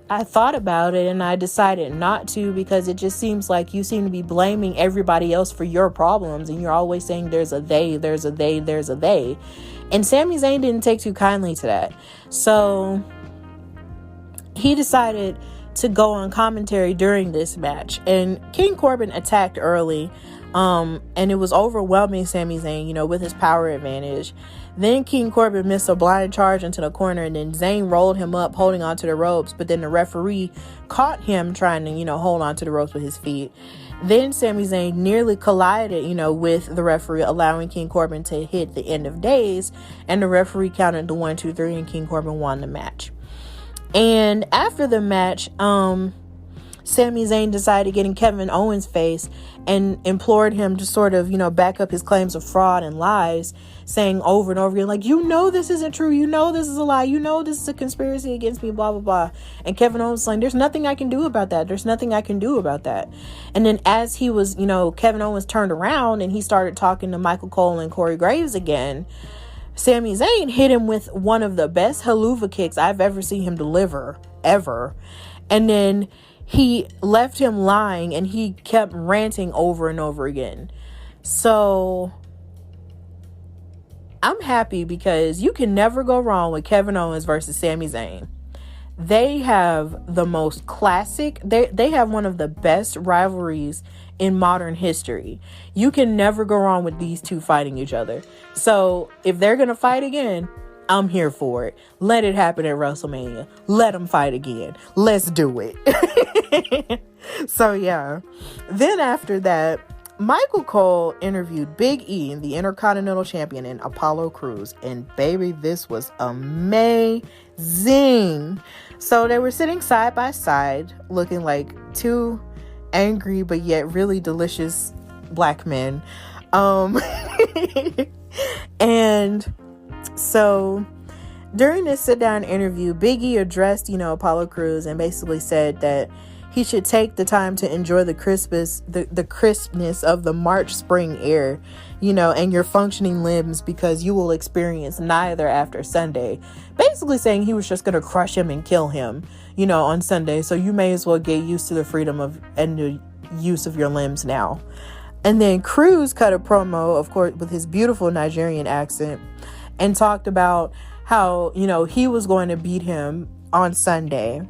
I thought about it and I decided not to, because it just seems like you seem to be blaming everybody else for your problems, and you're always saying there's a they, there's a they, there's a they. And Sami Zayn didn't take too kindly to that. So he decided to go on commentary during this match, and King Corbin attacked early, and it was overwhelming Sami Zayn, with his power advantage. Then King Corbin missed a blind charge into the corner, and then Zayn rolled him up, holding onto the ropes, but then the referee caught him trying to, hold onto the ropes with his feet. Then Sami Zayn nearly collided, with the referee, allowing King Corbin to hit the end of days, and the referee counted to 1, 2, 3, and King Corbin won the match. And after the match, Sami Zayn decided to get in Kevin Owens' face and implored him to sort of, back up his claims of fraud and lies, saying over and over again, like, this isn't true. This is a lie. This is a conspiracy against me, blah, blah, blah. And Kevin Owens was like, there's nothing I can do about that. There's nothing I can do about that. And then as he was, Kevin Owens turned around and he started talking to Michael Cole and Corey Graves again, Sami Zayn hit him with one of the best haluva kicks I've ever seen him deliver, ever. And then he left him lying, and he kept ranting over and over again. So I'm happy, because you can never go wrong with Kevin Owens versus Sami Zayn. They have the most classic, they have one of the best rivalries in modern history. You can never go wrong with these two fighting each other. So if they're going to fight again, I'm here for it. Let it happen at WrestleMania. Let them fight again. Let's do it. So yeah. Then after that, Michael Cole interviewed Big E, the Intercontinental Champion, and Apollo Crews. And baby, this was amazing. So they were sitting side by side, looking like two angry but yet really delicious black men. And so during this sit-down interview, Big E addressed, Apollo Crews, and basically said that he should take the time to enjoy the crispness of the March spring air, and your functioning limbs, because you will experience neither after Sunday. Basically saying he was just going to crush him and kill him, on Sunday. So you may as well get used to the freedom and the use of your limbs now. And then Cruz cut a promo, of course, with his beautiful Nigerian accent, and talked about how, he was going to beat him on Sunday.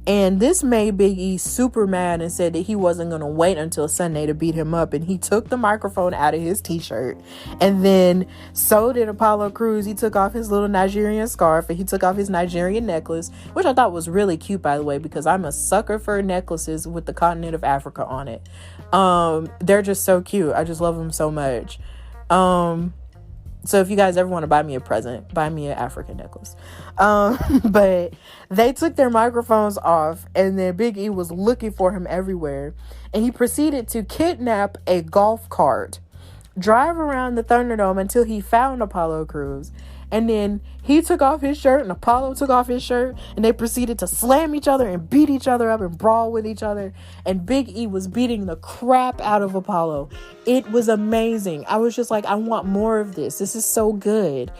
And this made Big E super mad and said that he wasn't going to wait until Sunday to beat him up. And he took the microphone out of his t-shirt. And then so did Apollo Crews. He took off his little Nigerian scarf and he took off his Nigerian necklace, which I thought was really cute, by the way, because I'm a sucker for necklaces with the continent of Africa on it. They're just so cute. I just love them so much. So if you guys ever want to buy me a present, buy me an African necklace. But they took their microphones off, and then Big E was looking for him everywhere. And he proceeded to kidnap a golf cart, drive around the Thunderdome until he found Apollo Crews. And then he took off his shirt and Apollo took off his shirt, and they proceeded to slam each other and beat each other up and brawl with each other. And Big E was beating the crap out of Apollo. It was amazing. I was just like, I want more of this. This is so good.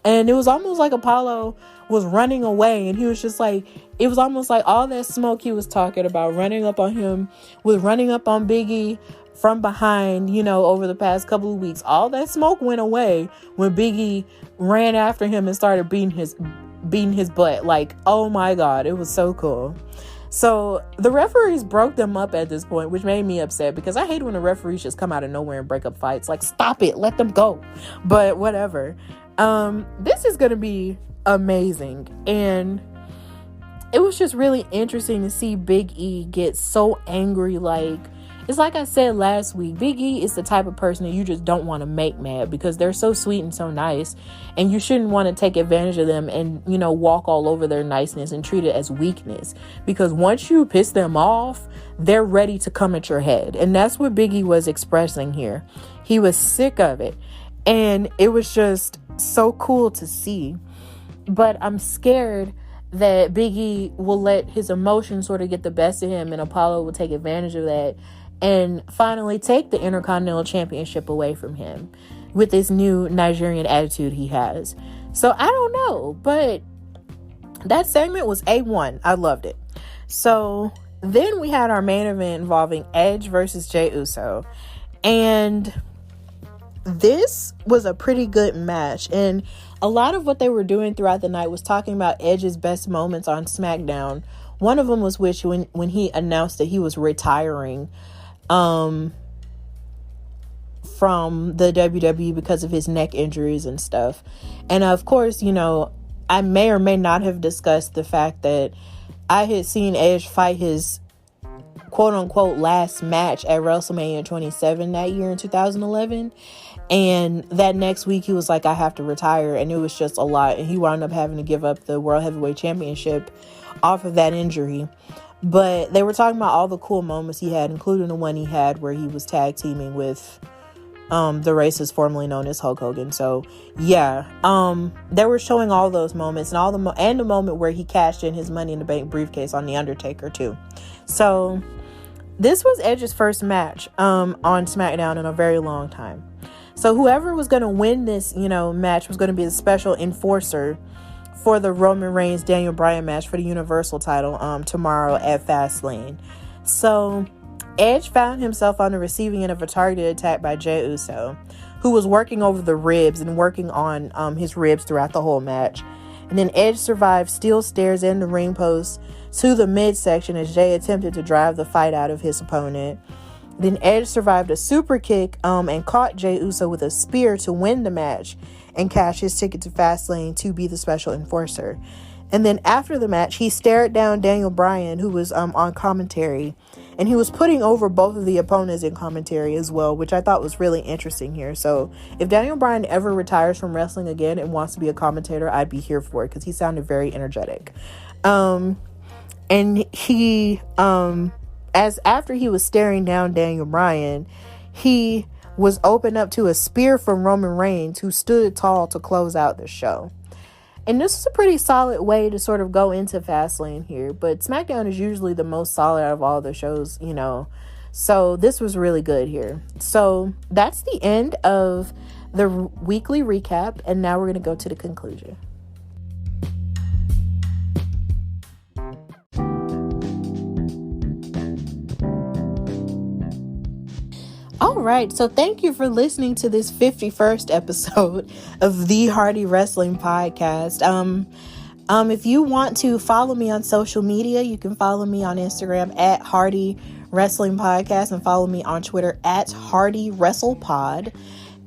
And it was almost like Apollo was running away, and he was just like, it was almost like all that smoke he was talking about running up on him, was running up on Big E from behind, over the past couple of weeks. All that smoke went away when Big E ran after him and started beating his butt. Like, oh my God, it was so cool. So the referees broke them up at this point, which made me upset because I hate when the referees just come out of nowhere and break up fights. Like, stop it, let them go. But whatever. This is going to be amazing. And it was just really interesting to see Big E get so angry. It's like I said last week, Big E is the type of person that you just don't want to make mad because they're so sweet and so nice, and you shouldn't want to take advantage of them and, walk all over their niceness and treat it as weakness, because once you piss them off, they're ready to come at your head. And that's what Big E was expressing here. He was sick of it, and it was just so cool to see. But I'm scared that Big E will let his emotions sort of get the best of him, and Apollo will take advantage of that and finally take the Intercontinental Championship away from him with this new Nigerian attitude he has. So I don't know, but that segment was A1. I loved it. So then we had our main event involving Edge versus Jey Uso. And this was a pretty good match. And a lot of what they were doing throughout the night was talking about Edge's best moments on SmackDown. One of them was when he announced that he was retiring from the WWE because of his neck injuries and stuff. And of course, I may or may not have discussed the fact that I had seen Edge fight his quote unquote last match at WrestleMania 27 that year in 2011. And that next week he was like, I have to retire. And it was just a lot. And he wound up having to give up the World Heavyweight Championship off of that injury. But they were talking about all the cool moments he had, including the one he had where he was tag teaming with the racist formerly known as Hulk Hogan. So yeah, they were showing all those moments and and the moment where he cashed in his Money in the Bank briefcase on The Undertaker too. So this was Edge's first match on SmackDown in a very long time. So whoever was going to win this, match was going to be the special enforcer for the Roman Reigns Daniel Bryan match for the Universal title tomorrow at Fastlane. So Edge found himself on the receiving end of a targeted attack by Jey Uso, who was working over the ribs and working on his ribs throughout the whole match. And then Edge survived steel stairs and the ring post to the midsection as Jey attempted to drive the fight out of his opponent. Then Edge survived a super kick and caught Jey Uso with a spear to win the match and cash his ticket to Fastlane to be the special enforcer. And then after the match, he stared down Daniel Bryan, who was on commentary, and he was putting over both of the opponents in commentary as well, which I thought was really interesting here. So if Daniel Bryan ever retires from wrestling again and wants to be a commentator, I'd be here for it because he sounded very energetic. And he, after he was staring down Daniel Bryan, he was opened up to a spear from Roman Reigns, who stood tall to close out the show. And this is a pretty solid way to sort of go into Fastlane here. But SmackDown is usually the most solid out of all the shows, you know. So this was really good here. So that's the end of the weekly recap. And now we're going to go to the conclusion. All right, so thank you for listening to this 51st episode of the Hardy Wrestling Podcast. If you want to follow me on social media, you can follow me on Instagram at Hardy Wrestling Podcast and follow me on Twitter at Hardy Wrestle Pod.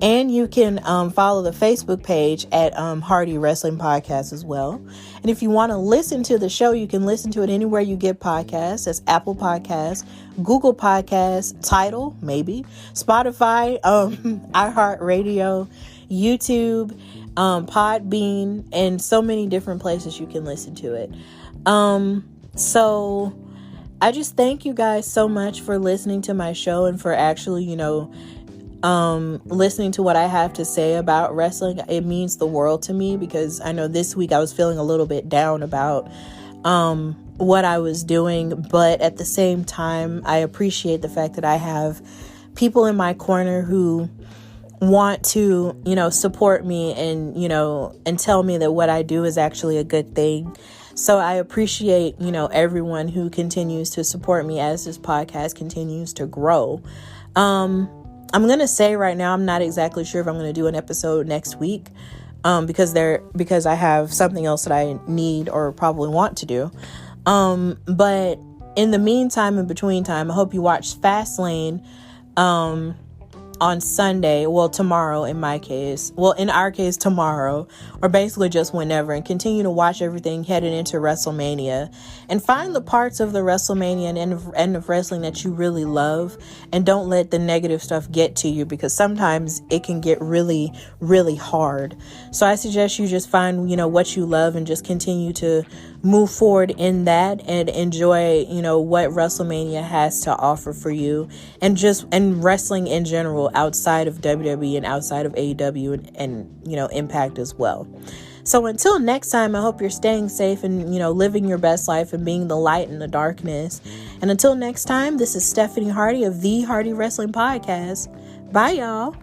And you can follow the Facebook page at Hardy Wrestling Podcast as well. And if you want to listen to the show, you can listen to it anywhere you get podcasts. That's Apple Podcasts, Google Podcasts, Tidal, maybe, Spotify, iHeartRadio, YouTube, Podbean, and so many different places you can listen to it. So I just thank you guys so much for listening to my show and for actually, you know, listening to what I have to say about wrestling. It means the world to me, because I know this week I was feeling a little bit down about what I was doing, but at the same time I appreciate the fact that I have people in my corner who want to, you know, support me and, you know, and tell me that what I do is actually a good thing. So I appreciate, you know, everyone who continues to support me as this podcast continues to grow. I'm going to say right now, I'm not exactly sure if I'm going to do an episode next week, because I have something else that I need or probably want to do. But in the meantime, in between time, I hope you watch Fastlane, on Sunday, well, tomorrow in my case, well, in our case, tomorrow, or basically just whenever, and continue to watch everything headed into WrestleMania, and find the parts of the WrestleMania and end of wrestling that you really love, and don't let the negative stuff get to you, because sometimes it can get really, really hard. So I suggest you just find, you know, what you love and just continue to move forward in that and enjoy, you know, what WrestleMania has to offer for you, and wrestling in general outside of WWE and outside of AEW and you know, Impact as well. So until next time, I hope you're staying safe and, you know, living your best life and being the light in the darkness. And until next time, this is Stephanie Hardy of the Hardy Wrestling Podcast. Bye, y'all.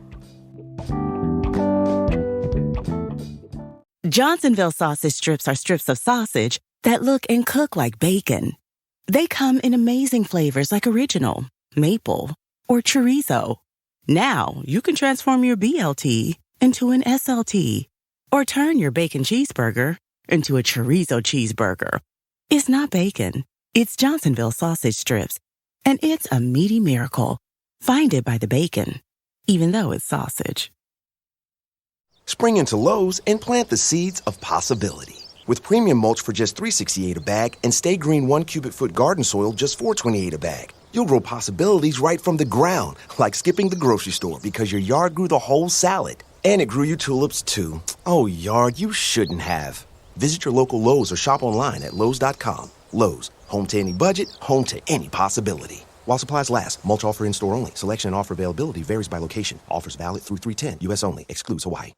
Johnsonville sausage strips are strips of sausage that look and cook like bacon. They come in amazing flavors like original, maple, or chorizo. Now you can transform your BLT into an SLT, or turn your bacon cheeseburger into a chorizo cheeseburger. It's not bacon, it's Johnsonville sausage strips, and it's a meaty miracle. Find it by the bacon, even though it's sausage. Spring into Lowe's and plant the seeds of possibility. With premium mulch for just $3.68 a bag and Stay Green 1 cubic foot garden soil just $4.28 a bag. You'll grow possibilities right from the ground, like skipping the grocery store because your yard grew the whole salad. And it grew you tulips, too. Oh, yard, you shouldn't have. Visit your local Lowe's or shop online at Lowe's.com. Lowe's, home to any budget, home to any possibility. While supplies last, mulch offer in-store only. Selection and offer availability varies by location. Offers valid through 3/10, U.S. only. Excludes Hawaii.